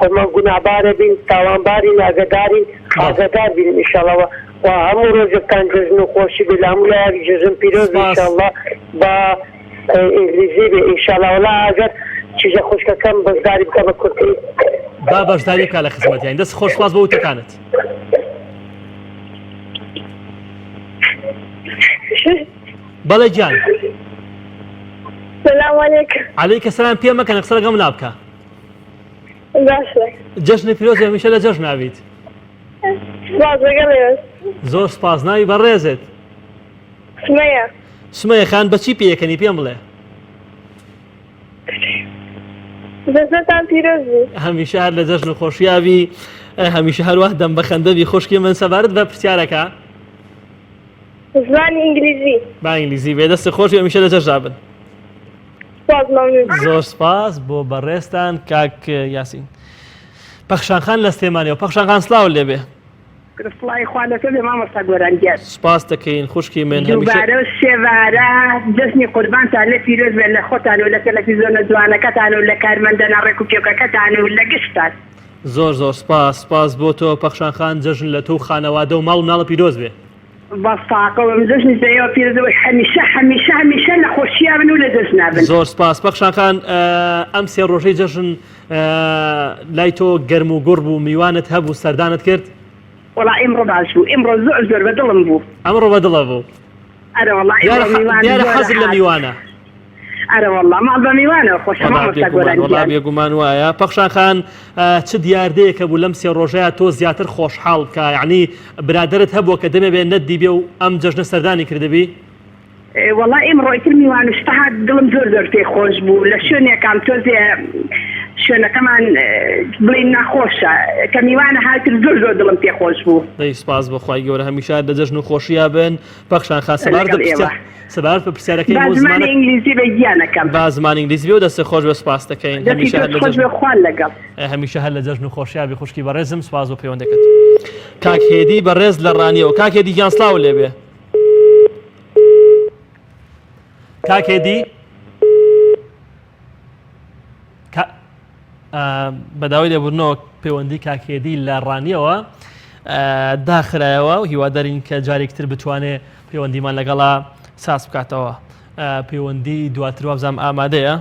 خما قلنا عبارة بين تاوان بارين أقدار بين إن شاء الله وهم روز كان جزنو خوشي بالعملة جزن بيروز إن شاء الله با إنجليزي إن شاء الله ولا أجر چیزا خوش كم بزداري بك بكرتي با بەشداری بکە لە خزمەت یان دەست خۆشسپاس بە وتەکانت. بەڵێ گیان. السلام عليكم. عليك السلام پێم مەکەن قسە لەگەڵ نابکە. باشە. جەژنی پیرۆز هەمیشە لە جەژن ناویت. سپاس بەگەڵێ. زۆر سپاس ناوی بەڕێزت. سمەیە. سمەیە خان بەچی پێیەکەنی پێم بڵێ. دەستتان پیرۆز بوو. هەمیشە هەر لە جەژن و خۆشیاوی هەمیشە هەروە دەم بە خەندەوی خۆشکی من سەبارەت بە پرسیارەکە. زمانی ئینگلیزی. با ئینگلیزی بێ دەستی خۆشی هەمیشە لە جەژ دابن. سپاس مەمنون. زۆر سپاس بۆ بەڕێستان کاک یاسین. پەخشانخان لە سلێمانیەوە پەخشانخان سڵاو لێبێ. سڵاوی خوا لەسەر بێ مامۆستا گۆرانگیان. سپاس دەکەین خوشکی من دووبارە و سێوارە جەژنی قوربانتان لە پیرۆز بێت لە خۆتان و لە تەلەڤیزۆنە جوانەکەتان و لە کارمەندانە ڕێکوپێکەکەتان و لە گشتان. زۆر سپاس بۆ تۆ پەخشانخان جەژن لە تۆ خانەوادە و ماڵ و مناڵە پیرۆز بێ. بەستاقەوەم جەژنی زەیەوە پیرۆزەوەی هەمیشە لە خۆشییا بن و لە جەژنا بن. زۆر سپاس پەخشانخان ئەم سێ ڕۆژەی جەژن لای تۆ گەرم و گوڕ بوو میوانت هەبوو سەردانت کرد؟ وڵا ئێمڕۆ باش بوو ئێمڕۆ زۆر بەدڵم بوو. ئەمڕۆ بەدڵە بوو. ئەرە وڵا دیارە حەزت لە میوانە. ئەرە وڵا ماڵ بە میوانەوە خۆشە مامۆستا گۆرانگیان. بێگومان وایە پەخشانخان چ دیاردەیەکە بوو لەم سێ ڕۆژەیە تۆ زیاتر خۆشحاڵ بکە یعنی برادرت هەبووە کە دەمێ بێ نەتدی بێ و ئەم جەژنە سەردانی کردبی؟ وڵا ئێمڕۆ ئیتر میوانشتەها دڵم زۆر پێی خۆش بوو لە شوێنێکام تۆزێ شوێنەکەمان بڵین ناخۆشە کە میوانە هاتر زۆر دڵم پێ خۆش بوو. دەی سپاس بەخوای گەورە هەمیشە لە جەژن و خۆشییا بن پەخشانخان سەبارەت بە پرسیارەکەی بۆ زمانی ئینگلیزی بە گیانەکەم با زمانی ئینگلیزی بێ و دەستی خۆش بە سپاس دەکەین هەمیشە هەر لە جەژن و خۆشیاوی خوشکی بەڕێزم سپاس و پەیوەندەکەت. کاک هێدی بەڕێز لە ڕانیەوە کاک هێدی گیان سڵاو لێبێ. کاک هێدی بەداوای لێبوورنەوە پەیوەندی کاک هێدی لە ڕانیەوە داخرایەوە و هیوادارین کە جارێکتر بتوانێت پەیوەندیمان لەگەڵا ساس بکاتەوە. پەیوەندی دواتر وابزانم ئامادەیە.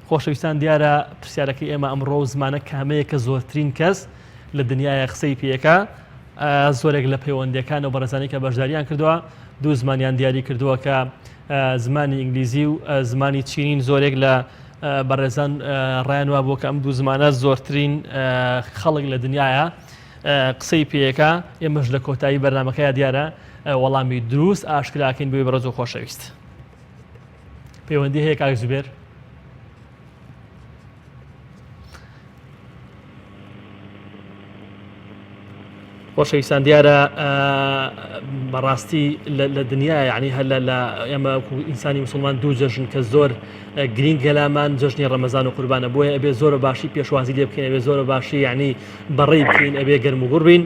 خۆشەویستان دیارە پرسیارەکەی ئێمە ئەمڕۆ زمانە کامەیە کە زۆرترین کەس لە دنیای قسەی پێەکە زۆرێک لە پەیوەندیەکان و بەڕێزانی کە بەشداریان کردووە دوو زمانیان دیاری کردووە کە زمانی ئینگلیزی و زمانی چینین زۆرێک لە بەڕێزان ڕایان وا بووە کە ئەم دوو زمانە زۆرترین خەڵک لە دنیاە قسەی پێەکە ئێمەش لە کۆتایی بەرنامەکەی دیارە وەڵامی دروست ئاشکراکەین بۆی بەڕێز و خۆشەویست. پەیوەندی هەیە کاک زوبێر؟ خۆشەویستان دیارە بەڕاستی لە دنیا یعنی هەر لە ئێمە ئینسانی مسلمان دوو جەژن کە زۆر گرینگە لامان جەژنی ڕەمەزان و قوربانە بۆیە ئەبێ زۆرە باشی پێشوازی لێ بکەین ئەبێ زۆرە باشی یعنی بەڕێی بکەین ئەبێ گەرم و گوڕ بین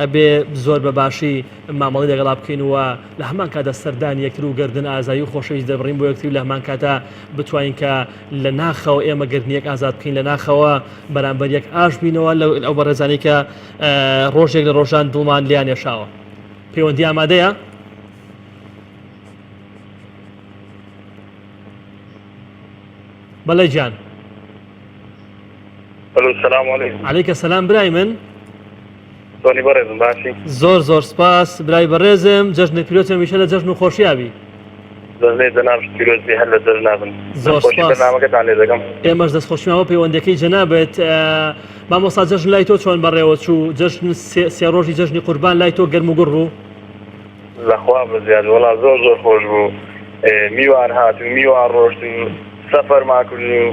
ئەبێ زۆر بە باشی مامەڵی لەگەڵا بکەین وە لە هەمان کاتە سەردانی یەکتر و گردن ئازایی و خۆشەویست دەبڕین بۆ یەکتر لە هەمان کاتە بتوانین کە لە ناخەوە ئێمە گردنیەک ئازاد بکەین لە ناخەوە بەرامبەر یەک ئاش بینەوە ئەو بەڕێزانی کە ڕۆژێک لە ڕۆژان دڵمان لیان ێشاوە. پەیوەندی ئامادەیە؟ بەڵێ گیان. السلام علیکم. عەلەیکە سەلام برای من. تۆنی بەڕێزم باشی؟ زۆر سپاس برای بەڕێزم. جەژنێک پیرۆز هەمیشە لە جەژن و خۆشیابی. دەستێ جەناب پیرۆزبی هەر لە جەژنابن. زۆر سپاس. بەرنامەکەتان لێ دەکەم. ئێمەش دەستخۆشیمەوە پەیوەندەکەی جەنابێت. مامۆستا جەژن لای تۆ چۆن بەڕێوە چوو؟ جەژن سێ ڕۆژی جەژنی قوربان لای تۆ گەرم و گوڕ بوو؟ لەخوا بەزیاد وەڵا زۆر خۆش بوو. میوان هاتن میوان ڕۆشتن سەفەر ماکردن و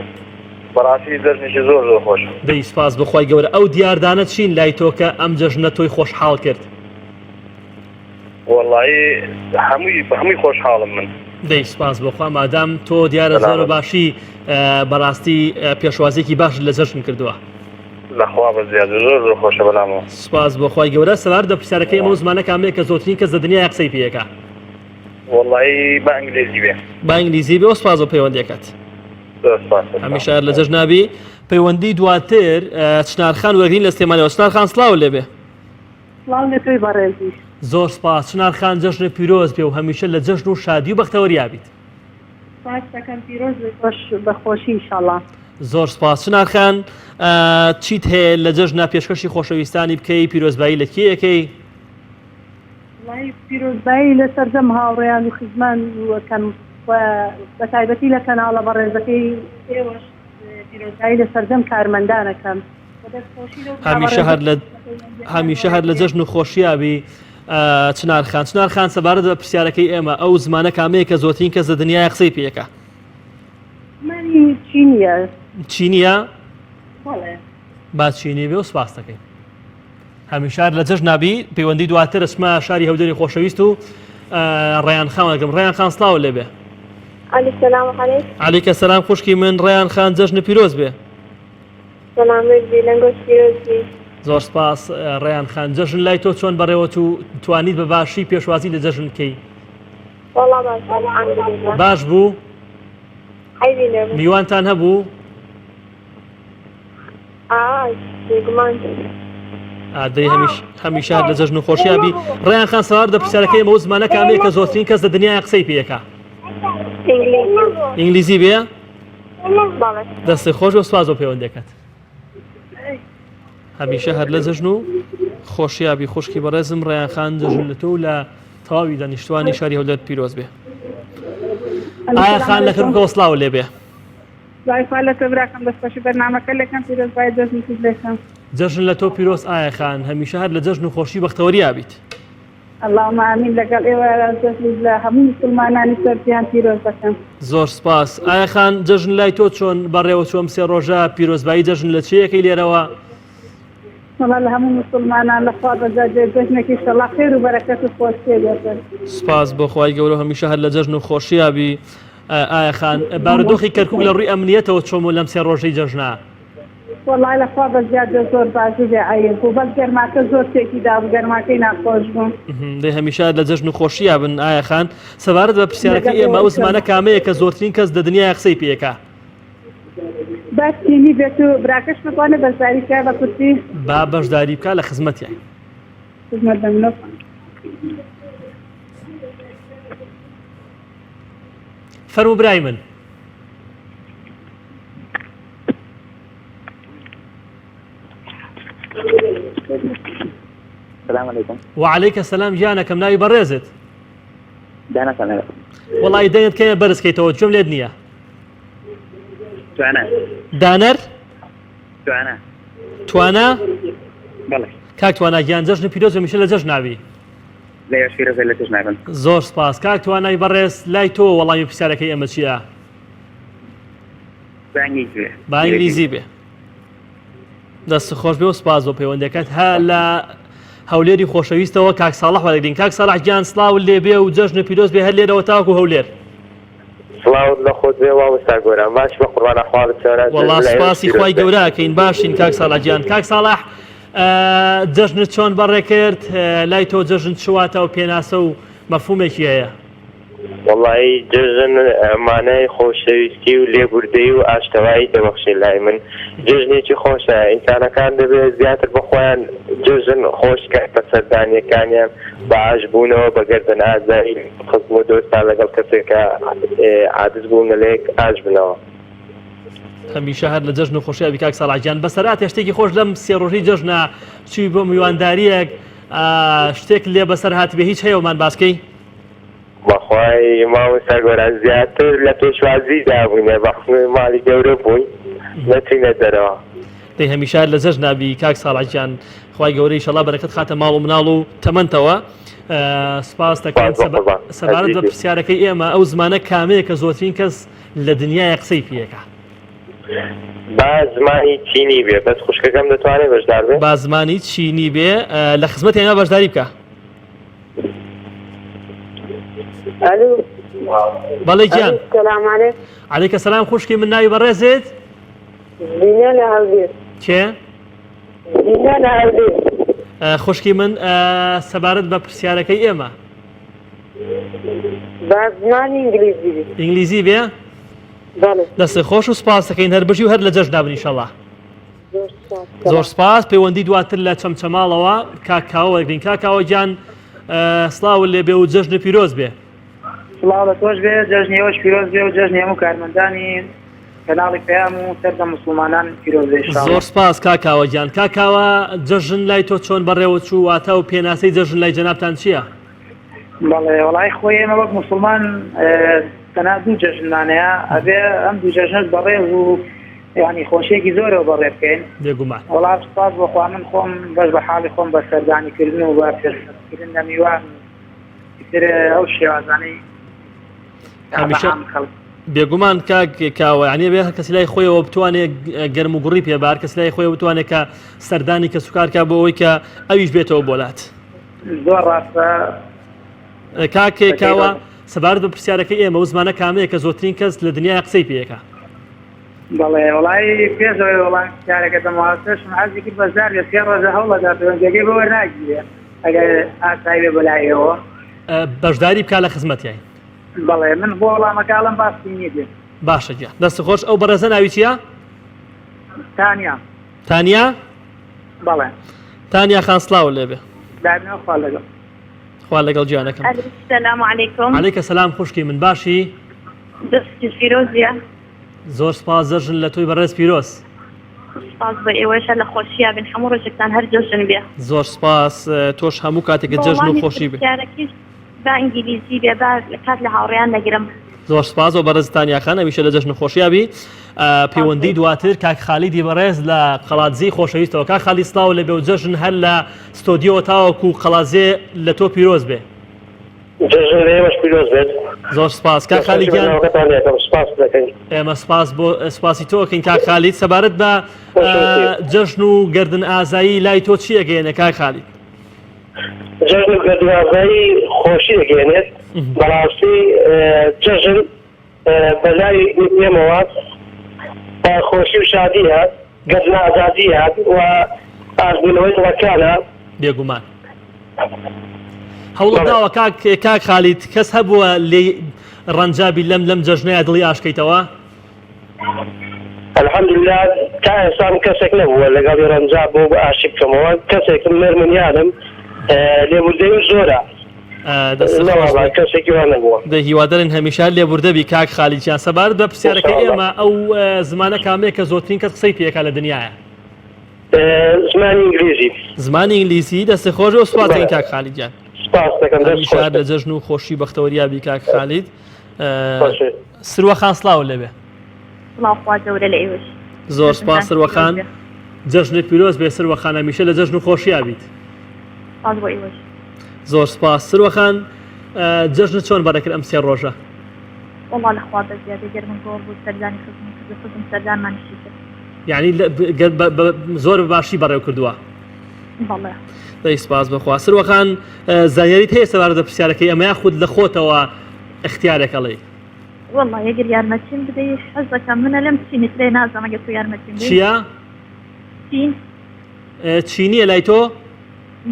بەڕاستی جەژنێکی زۆر خۆش. دەی سپاس بەخوای گەورە. ئەو دیاردانە چین لای تۆ کە ئەم جەژنە تۆی خۆشحاڵ کرد؟ وەڵایی هەمووی خۆشحاڵم من. دەی سپاس بەخوا مادام تۆ دیارە زۆر باشی بەڕاستی پێشوازێکی باش لە جەژن کردووە. لەخوا بەزیاد زۆر خۆشە بەلامەوە. سپاس بەخوای گەورە. سەوار دە پرسیارەکەی ئەمە زمانە کامەیە کە زۆرترین کەس لە دنیای قسەی پێیەکە؟ وەڵایی بە ئەنگلیزی بێ. بە ئەنگلیزی بێ و سپاس بۆ پەیوەندیەکەت. هەمیشە لە جەژنابی. پەیوەندی دواتر چنارخان وەرگین لە سلێمانیەوە. چنارخان سڵاو لێبێ. سڵاو لێ تۆی بەڕێزی. زۆر سپاس. چنارخان جەژنە پیرۆز بێ و هەمیشە لە جەژن و شادی و بەختەوەریابیت. سپاسەکەم پیرۆز بەخۆشی ئینشاڵڵا. زۆر سپاس. چنارخان چیت هەیە لە جەژنا پێشکەشی خۆشەویستانی بکەی؟ پیرۆزبایی لە کێیەکەی؟ وڵای پیرۆزبایی لە سەردەم هاوڕێیان و خزمان وەکەم بە تایبەتی لە کەناڵە بەڕێزەکەی ئێوەش پیرۆزبایی لە سەردەم کارمەندانەکەم. هەمیشە هەر لە جەژن و خۆشیابی. چنارخان سەبارەت بە پرسیارەکەی ئێمە ئەو زمانە کامەیە کە زۆرترین کەس لە دنیای قسەی پێیەکە؟ چینیە؟ با چینی بێ و سپاس دەکەین. هەمیشە لە جەژنابی. پەیوەندی دواتر ئەسما شاری هەولێری خۆشەویست و ڕێیان خان دەکەم. ڕێیان خان سڵاو لێبێ. السلام علیکم. عەلەیکە سەلام خوشکی من. ڕێیان خان جەژن پیرۆز بێ. سەلامەتی لەنگۆش پیرۆزبی. زۆر سپاس. ڕێیان خان جەژن لای تۆ چۆن بەڕێوە و توانیت بە باشی پێشوازی لە جەژن بکەی؟ وەڵا باش. باش بوو؟ حەیبی میوانتان هەبوو؟ دەی هەمیشە لە جەژن و خۆشیابی. ڕێیان خان سەوار دە پرسیارەکەی ئەمە زمانە کامەیە کە زۆرترین کەس لە دنیای قسەی پێیەکە؟ ئینگلیزی بێ؟ دەستی خۆش و سپاس بۆ پەیوەندیەکەت. هەمیشە هەر لە جەژن و خۆشیابی. خوشکی بەڕێزم ڕێیان خان جەژن لە تۆ و لە تەواوی دانیشتوانی شاری هەولێر پیرۆز بێ. ئایا خان لە کردکەوە سڵاو لێبێ. زایفا لە تۆ براکەم دەستخۆشی بەرنامەکە لەکەم پیرۆزبای جەژن لێکەم. جەژن لە تۆ پیرۆز ئایا خان هەمیشە هەر لە جەژن و خۆشی بەختەوەریابیت. اللهم ئامین. لەگەڵ ئێوە لە هەموو مسلمانانی سەردیان پیرۆز بکەم. زۆر سپاس. ئایا خان جەژن لای تۆ چۆن بەڕێوە چۆم سێ ڕۆژە پیرۆزبایی جەژن لە چیەکەی لێرەوە؟ وڵا لە هەموو مسلمانان لەخوا بەزای جەژنێکی ئینشەڵڵا خێر و بەرەکەت و خۆشی بێتن. سپاس بۆ خوای گەورە هەمیشە هەر لە جەژن و خۆشیابی. ئایا خان بارودۆخی کەرکووک لە ڕووی ئەمنیەتەوە چۆم و لەم سێ ڕۆژەی جەژنا؟ وڵای لەخوا بەزیاد زۆر باشی بێ عەیب بوو. بەس گەرماکە زۆر تێکی دا بوو. گەرماکەی ناخۆش بوو. دەی هەمیشە لە جەژن و خۆشیابن. ئایا خان سەبارەت بە پرسیارەکەی ئێمە ئەو زمانە کامەیە کە زۆرترین کەس لە دنیای قسەی پێیەکە؟ باشتینی بێت و براکەش بتوانێت بەشداریکە بە کورتی با بەشداری بکە لە خزمەتیان. خزمەت دەمنۆ. فەرموو برای من. السلام عليكم. وعليك السلام. جانەکەم ناوی بەڕێزت؟ دانا سامر. وڵی دەنگت کەمە بەرزکەیتەوە جۆم لێت نییە. توانە. دانەر؟ توانە. توانە؟ بەڵێ کاک تواناگیان جەژنی پیرۆز هەمیشە لە جەژن ناوی لە یاشفیرەزە لە تۆش نابن زۆر سپاس کاک توانای بەڕێز لای تۆ وەڵامی پرسیارەکەی ئێمە چییە؟ با ئینگلیزی بێ دەست خۆش بێ و سپاس بۆ پەیوەندەکەت ها لە هەولێری خۆشەویستەوە کاک ساڵح وەدەگرین کاک ساڵح گیان سڵاو لێ بێ و جەژنە پیرۆز بێ هەر لێرەوە تاوەکو هەولێر سڵاوت لە خۆت بێ وا وەستا گۆران باش بە قوربانە خوا بچۆرە وەڵا سپاسی خوای گەوراکەین باشین کاک ساڵح گیان کاک ساڵح جەژنت چۆن بەڕێکرد لای تۆ جەژن چواتە و پێناسە و مەفهومێکی هەیە وڵی جژن ئەمانەی خۆشەویستی و لێبوردەی و ئاشتەوایی دەبەخشی لای من جژنێکی خۆشە ئینسانەکان دەبێت زیاتر بخۆیان جژن خۆشکە بە سەردانیەکانیان بە ئاش بوونەوە بە گەردن ئازایی خزم و دۆستا لەگەڵ کەسێکە عادز بوون لێک ئاش بنەوە هەمیشە هەر لە جەژن و خۆشیاوی کاک ساڵحجان بەسەرات شتێکی خۆش لەم سێڕۆژی جەژنە چووی بۆ میوانداریەک شتێک لێ بەسەر هاتبێ هیچ هەیەومان باسکەی بەخوای ماوەستا گۆران زیاتر لە پێشوازی دابووینە بەخشنەوەی ماڵی گەورە بووین نەچینە دەرەوە دەی هەمیشە لە جەژن نابی کاک ساڵحجان خوای گەورەی ئینشەڵا بەرەکەت خاتە ماڵ و مناڵ و تەمەنتەوە سپاس دەکەین سەبارەت بە پرسیارەکەی ئێمە ئەو زمانە کامەیە کە زۆرترین کەس لە دنیای قسەی پێەکە با زمانی چینی بێ بەس خوشکەکەم دەتوانێت بەشدار بێ با زمانی چینی بێ لە خزمەتی ئێمە بەشداری بکە الو بەڵێ گیان السلام عليكم عەلەیکە سەلام خوشکی من ناوی بەڕێزت زینە لە هەولێر کێ زینە لە هەولێر خوشکی من سەبارەت بە پرسیارەکەی ئێمە با زمانی ئینگلیزی بێ ئینگلیزی بێ دەستی خۆش و سپاس دەکەین هەر بژی و هەر لە جەژن نابن ئینشەڵا زۆر سپاس پەیوەندی دواتر لە چەمچەماڵەوە کاکاوە وەرگرین کاکاوە گیان سڵاو لێ بێ و جەژنی پیرۆز بێ سڵاو لە تۆش بێ جەژنی ئەوش پیرۆز بێ و جەژنی هەموو کارمەندانی کەناڵی پەیام و سەردە موسڵمانان پیرۆز بێ زۆر سپاس کاکاوە گیان کاکاوە جەژن لای تۆ چۆن بەڕێوە چوو واتە و پێناسەی جەژن لای جەنابتان چییە؟ بەڵێ وەڵای خۆی ئێمە وەک موسڵمان تەنها دوو جەژنانەیە ئەبێ ئەم دوو جەژنت بەڕێز و یعنی خۆشیێکی زۆرەوە بەڕێ بکەین بێگومان وەڵام سپاس بۆخوا من خۆم بەش بە حاڵی خۆم بە سەردانیکردن و بە پێشکردن لە میوان ئەو شێوازانەی هەمیشە بێگومان کاوە یعنی بێ کەسی لای خۆیەوە بتوانێت گەرم و گوڕی پێبار کەسی لای خۆیەوە بتوانێت کە سەردانی کە سوکارکە بۆ ئەوەی کە ئەویش بێتەوە بۆلات زۆر ڕاستە کاکێکاوە سەبارەت بە پرسیارەکەی ئێمە و زمانە کامەیە کە زۆرترین کەس لە دنیای قسەی پێەکە بەڵێ وڵی پێشەوەی وەڵام پرسیارەکە دەماوەستەشم حەزی کرد بەزار لە سێ ڕۆژە هەوڵەدا پەیوەندیەکەی بەوە ناگیرێ ئەگەر ئاسایی بێ بەلایەوە بەشداری بکا لە خزمەتیای بەڵێ من بۆ وەڵامەکەڵم باسی نیە بێ باشە گیان دەست خۆش ئەو بەڕێزە ناوی چییە؟ تانیا بەڵێ تانیا خان سڵاو لێبێ دابنەوە خوا لەگەڵ خوا لەگەڵ گیانەکەم السلام عليكم عەلەیکە سەلام خوشکی من باشی دەستی فیرۆزیە زۆر سپاس جەژن لە تۆی بەڕێز پیرۆز سپاس بە ئێوەشە لە خۆشییا بن هەموو ڕۆژێکتان هەر جەژن بێ زۆر سپاس تۆش هەموو کاتێکە جەژن و خۆشی بێ با ئینگلیزی بێ با کات لە هاوڕێیان نەگرم زۆر سپاس و بەڕێز تانیاخان هەمیشە لە جەژن و خۆشیابی پەیوەندی دواتر کاک خالیدی بەڕێز لە قەڵاتزی خۆشەویستەوە کاک خالی سڵاو لە بێ و جەژن هەر لە ستۆدیۆ تاوەکو قەڵازێ لە تۆ پیرۆز بێ جەژن لێمەش پیرۆز بێت زۆر سپاس کاک خالی گیان سپاس دەکەین ئێمە سپاس بۆ سپاسی تۆکەین کاک خالید سەبارەت بە جەژن و گەردن ئازایی لای تۆ چی ئەگەیەنە کاک خالید جەژن و گەردن ئازایی خۆشی دەگەێنێت بەڕاستی جەژن بەلای ئێمەوە خۆشی و شادی هات گەردن ئازادی هات و ئازبوونەوەی دڵەکانە بێگومان هەوڵە داوە کاک خالید کەس هەبووە لێ ڕەنجابی لەم جەژنەیە دڵی ئاشکەیتەوە الحەمدوللا تا ئێستا کەسێک نەبووە لەگەڵی ڕەنجاب بۆ بە ئاشی بکەمەوە کەسێکم نەرمنیانم لێبوردەی زۆرە کەسێکی وان نەبووە هیوادارن هەمیشە لێبوردەبی کاک خالیدیان سەبارەت بە پرسیارەکەی ئێمە ئەو زمانە کامەیە کە زۆرترین کەس قسەی پێەکە لە دنیاە زمانی ئینگلیزی زمانی ئینگلیزی دەستی خۆش و سوپاس دەکەین کاک خالیدیان هەمیشە لە جەژن و خۆشی بەختەوەریابی کاک خالید سروە خان سڵاو لەبێ سڵاو خوا گەورە لە ئێوەش زۆر سپاس سروە خان جەژنێک پیرۆز بێ سروەخان هەمیشە لە جەژن و خۆشییا بیت. سپاس بۆ ئێوەش. زۆر سپاس. سروەخان جەژنت چۆن بەڕێکرد ئەم 3 ڕۆژە؟ وەڵا لە خوا بەزیادە گەرمم گۆڕ بوو سەردانی خزم سەردانمانشی کرد. یعنی زۆر باشی بەڕێو کردووە. بەڵێ. دەی سپاس بەخوا. سروەخان زانیاریت هەیە سەبارەت بە پرسیارەکەی ئەمە یاخود لە خۆتەوە اختیارێک ئەڵێی؟ والله یەگەر یارمەتیم بدەیت حەز دەکەم منە لەم چینت لێ نازانم ئەگەر تۆ یارمەتیم بدەیت. چییە؟ چین. چینیە لای تۆ؟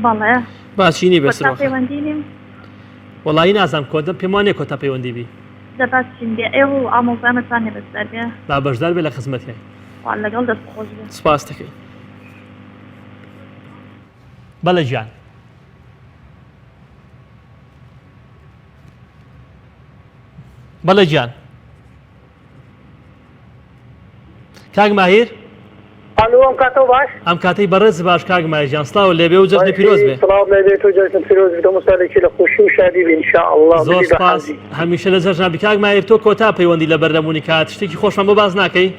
بەڵێ. با چینی بێ سروەخان. کۆتا پەیوەندی نیم. وەڵی نازانم کۆتا پێم وانێ کۆتا پەیوەندی بی. دەبات چین بێ ئێوە و ئامۆزانتانێ بەسەر بێ. با بەشدار بێ لە خزمەتیان. لەگەڵ دەست خۆش بێ. سپاس دەکەی. بەڵێ گیان. بەڵێ گیان. کاک ماهیر؟ ئەلو ئەم کاتەوە باش؟ ئەم کاتەی بەڕێز باش کاک ماهیر گیان. سڵاو لێبێ و جەژنی پیرۆز بێ. سڵاو لێبێت و جەژنی پیرۆز بێت و مۆساڵێکی لە خۆشی و شادی بێ ئینشاءالله. زۆر سپاس. هەمیشە لە جەژنا بی. کاک ماهیر تۆ کۆتا پەیوەندی لە بەردەبوونی کات شتێکی خۆشمان بۆ باز ناکەی؟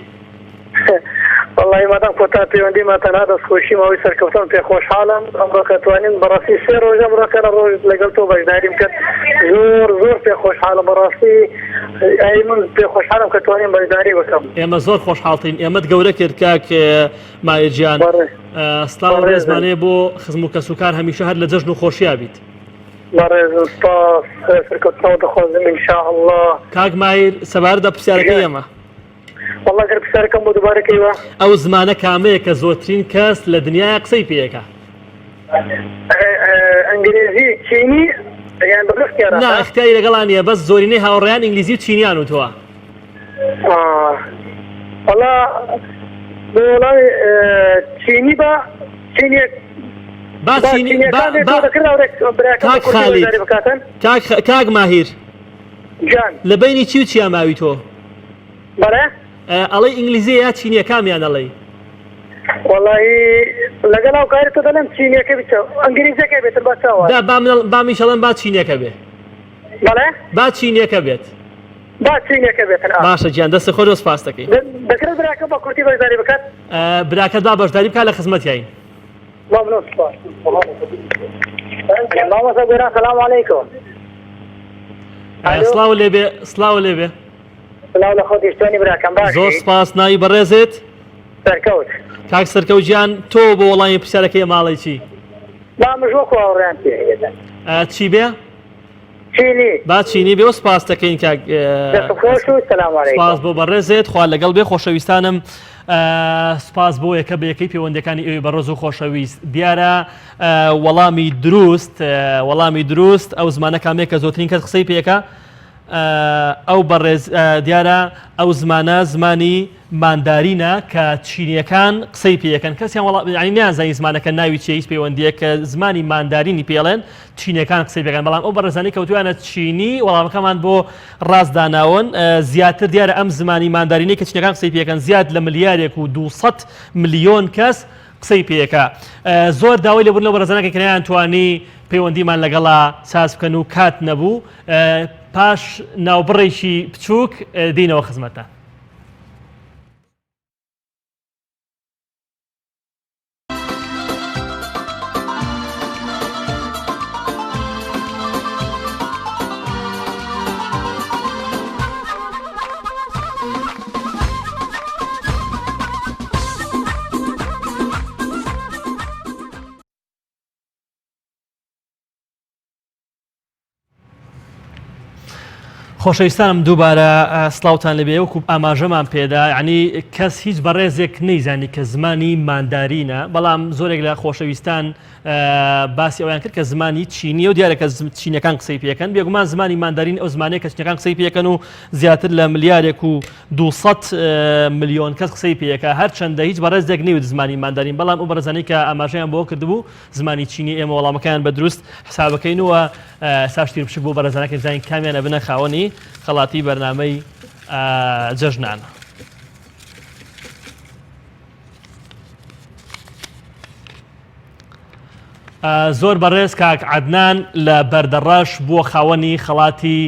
والله مادام کۆتا پەیوەندی ماتەنها دەستخۆشی ماوەی سەرکەوتن پێ خۆشحاڵم ئەمڕۆ کە توانین بەڕاستی 3 ڕۆژە ئەمڕۆکە لە ڕۆژ لەگەڵ تۆ بەشداریم کرد زۆر پێ خۆشحاڵم بەڕاستی ئەی من پێ خۆشحاڵم کە توانین بەشداری بکەم. ئێمە زۆر خۆشحاڵتین. ئێمەت گەورە کرد کاک ماهیر گیان. سڵاو ڕێزمانەیە بۆ خزم و کەسوکار هەمیشە هەر لە جەژن و خۆشییا بیت. بەڕێز سپاس سەرکەوتنەوە دەخوازم ئینشاءالله. کاک ماهیر سەبارەت بە پرسیارەکەی ئێمە. والله گەر پرسیارەکەم بۆ دووبارەکەیوە. ئەو زمانە کامەیە کە زۆرترین کەس لە دنیای قسەی پێیەکە؟ ئەنگلیزی چینی یان بەختیارە؟ نا اختیاری لەگەڵان نیە بەس زۆرینەی هاوڕێیان ئینگلیزی و چینیان وتووە. والله بۆ وەڵامی چینی بە چینیەک کاک ماهیر لە بینی چی و چیا ماوی تۆ؟ بەڵێ؟ ئەڵەی ئینگلیزی یا چینیە کامیان ئەڵەی؟ وەڵاهی لەگەڵ ئەو کارێتە دەڵێم چینیەکە بچە ئەنگلیزیەکە بێتن با چاوە. با میشەڵێن با چینیەکە بێ. بەڵێ؟ با چینیەکە بێت. با چینیەکە بێتن. باشە گیان دەستی خۆ دۆست پاس دەکەی. دەکرێت براکە بە کورتی بەشداری بکات؟ براکەت با بەشداری بکات لە خزمەتیاین. ممنون سپاس. مامۆستا گۆران سەلام عەلەیکۆم. سڵاو لێبێ سڵاو لێبێ. سڵاو لە خۆ دیشتۆنی براکەم باشی. زۆر سپاس. ناوی بەڕێزت؟ سەرکەوت. کاک سەرکەوت گیان تۆ بۆ وەڵامی پرسیارەکەی ماڵی چی؟ با مژۆ هاوڕێیان پێ. چی بێ؟ چینی. با چینی بێ و سپاس دەکەین کاک. دەستخۆش و سەلام عەلەیکۆم. سپاس بۆ بەڕێزت خوا لەگەڵ بێ خۆشەویستانم. سپاس بۆ یەکە بە یەکەی پەیوەندەکانی ئێوەی بەڕێز و خۆشەویست. دیارە وەڵامی دروست ئەو زمانە کامێک کە زۆرترین کەس قسەی پێەکە ئەو بەڕێز دیارە ئەو زمانە زمانی ماندارینە کە چینیەکان قسەی پێەکەن کەسیان وەڵامی نیازانی زمانەکە ناوی چی هیچ پەیوەندیە کە زمانی ماندارینی پێڵێن چینیەکان قسەی پێەکەن بەڵام ئەو بەڕێزانەی کەوتویانە چینی وەڵامەکەمان بۆ ڕاستداناون زیاتر دیارە ئەم زمانی ماندارینی کە چینیەکان قسەی پێەکەن زیاد لە ملیارێک و 200 ملیۆن کەس قسەی پێەکە. زۆر داوای لەبوون لەو بەڕێزانە کە کەنیان توانی پەیوەندیمان لەگەڵا ساز بکەن و کات نەبوو پاش ناوبڕێکی بچووک دینەوە خزمەتە. خۆشەویستانم دووبارە سڵاوتان لەبێ وەکو ئاماژەمان پێدا یعنی کەس هیچ بەڕێزێک نەیزانی کە زمانی ماندارینە بەڵام زۆرێک لە خۆشەویستان باسی ئەویان کرد کە زمانی چینی و دیارە کە چینەکان قسەی پێەکەن بێگومان زمانی ماندارین ئەو زمانەیە کە چینەکان قسەی پێەکەن و زیاتر لە ملیارێک و 200 ملیۆن کەس قسەی پێەکە هەر چەندە هیچ بەڕێزێک نەیوت زمانی ماندارین بەڵام ئەو بەڕێزانەی کە ئاماژەیان بۆ کردبوو زمانی چینی ئێمە وەڵامەکەیان بە دروست حسابەکەینەوە ساشتیر بشک بۆ بەڕێزانەکە بزانین کامیانە بنە خاوەنی خەڵاتی بەرنامەی جەژنان. زۆر بەڕێز کاک عەدنان لە بەردەڕەش بووە خاوەنی خەڵاتی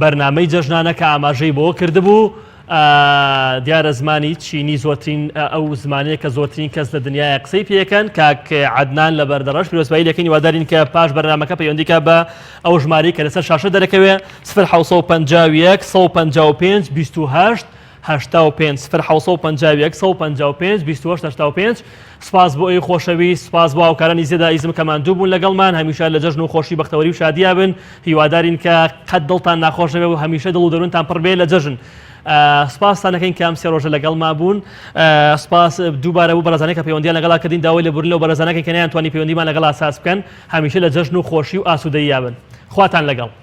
بەرنامەی جەژنانە کە ئاماژەی بۆ کردبوو دیارە زمانی چینی زۆرترین ئەو زمانەیە کە زۆرترین کەس لە دنیای قسەی پێەکەن کاک عەدنان لە بەردەڕەش پیرۆزبایی دەکەین هیوادارین کە پاش بەرنامەکە پەیوەندیکە بە ئەو ژمارەی کە لەسەر شاشە دەرەکەوێت 0751 155 28 85 0751 155 28 85 سپاس بۆ ئەوی خۆشەویست سپاس بۆ هاوکارانی زێدا ئیزم کەمان دوو بوون لەگەڵمان هەمیشە لە جەژن و خۆشی بەختەوەری و شادیا بن هیوادارین کە قەت دڵتان ناخۆش نەبێ و هەمیشە دڵ و دەروونتان پڕ بێ لە جەژن سپاستانەکەین کە ئەم سێ ڕۆژە لەگەڵما بوون سپاس دووبارە بوو بەڕێزانەی کە پەیوەندیان لەگەڵا کردین داوای لێبوورنەوە بەڕێزانەکەی کە نەیانتوانی پەیوەندیمان لەگەڵ ئاساس بکەن هەمیشە لە جەژن و خۆشی و ئاسوودەیی یابن خواتان لەگەڵ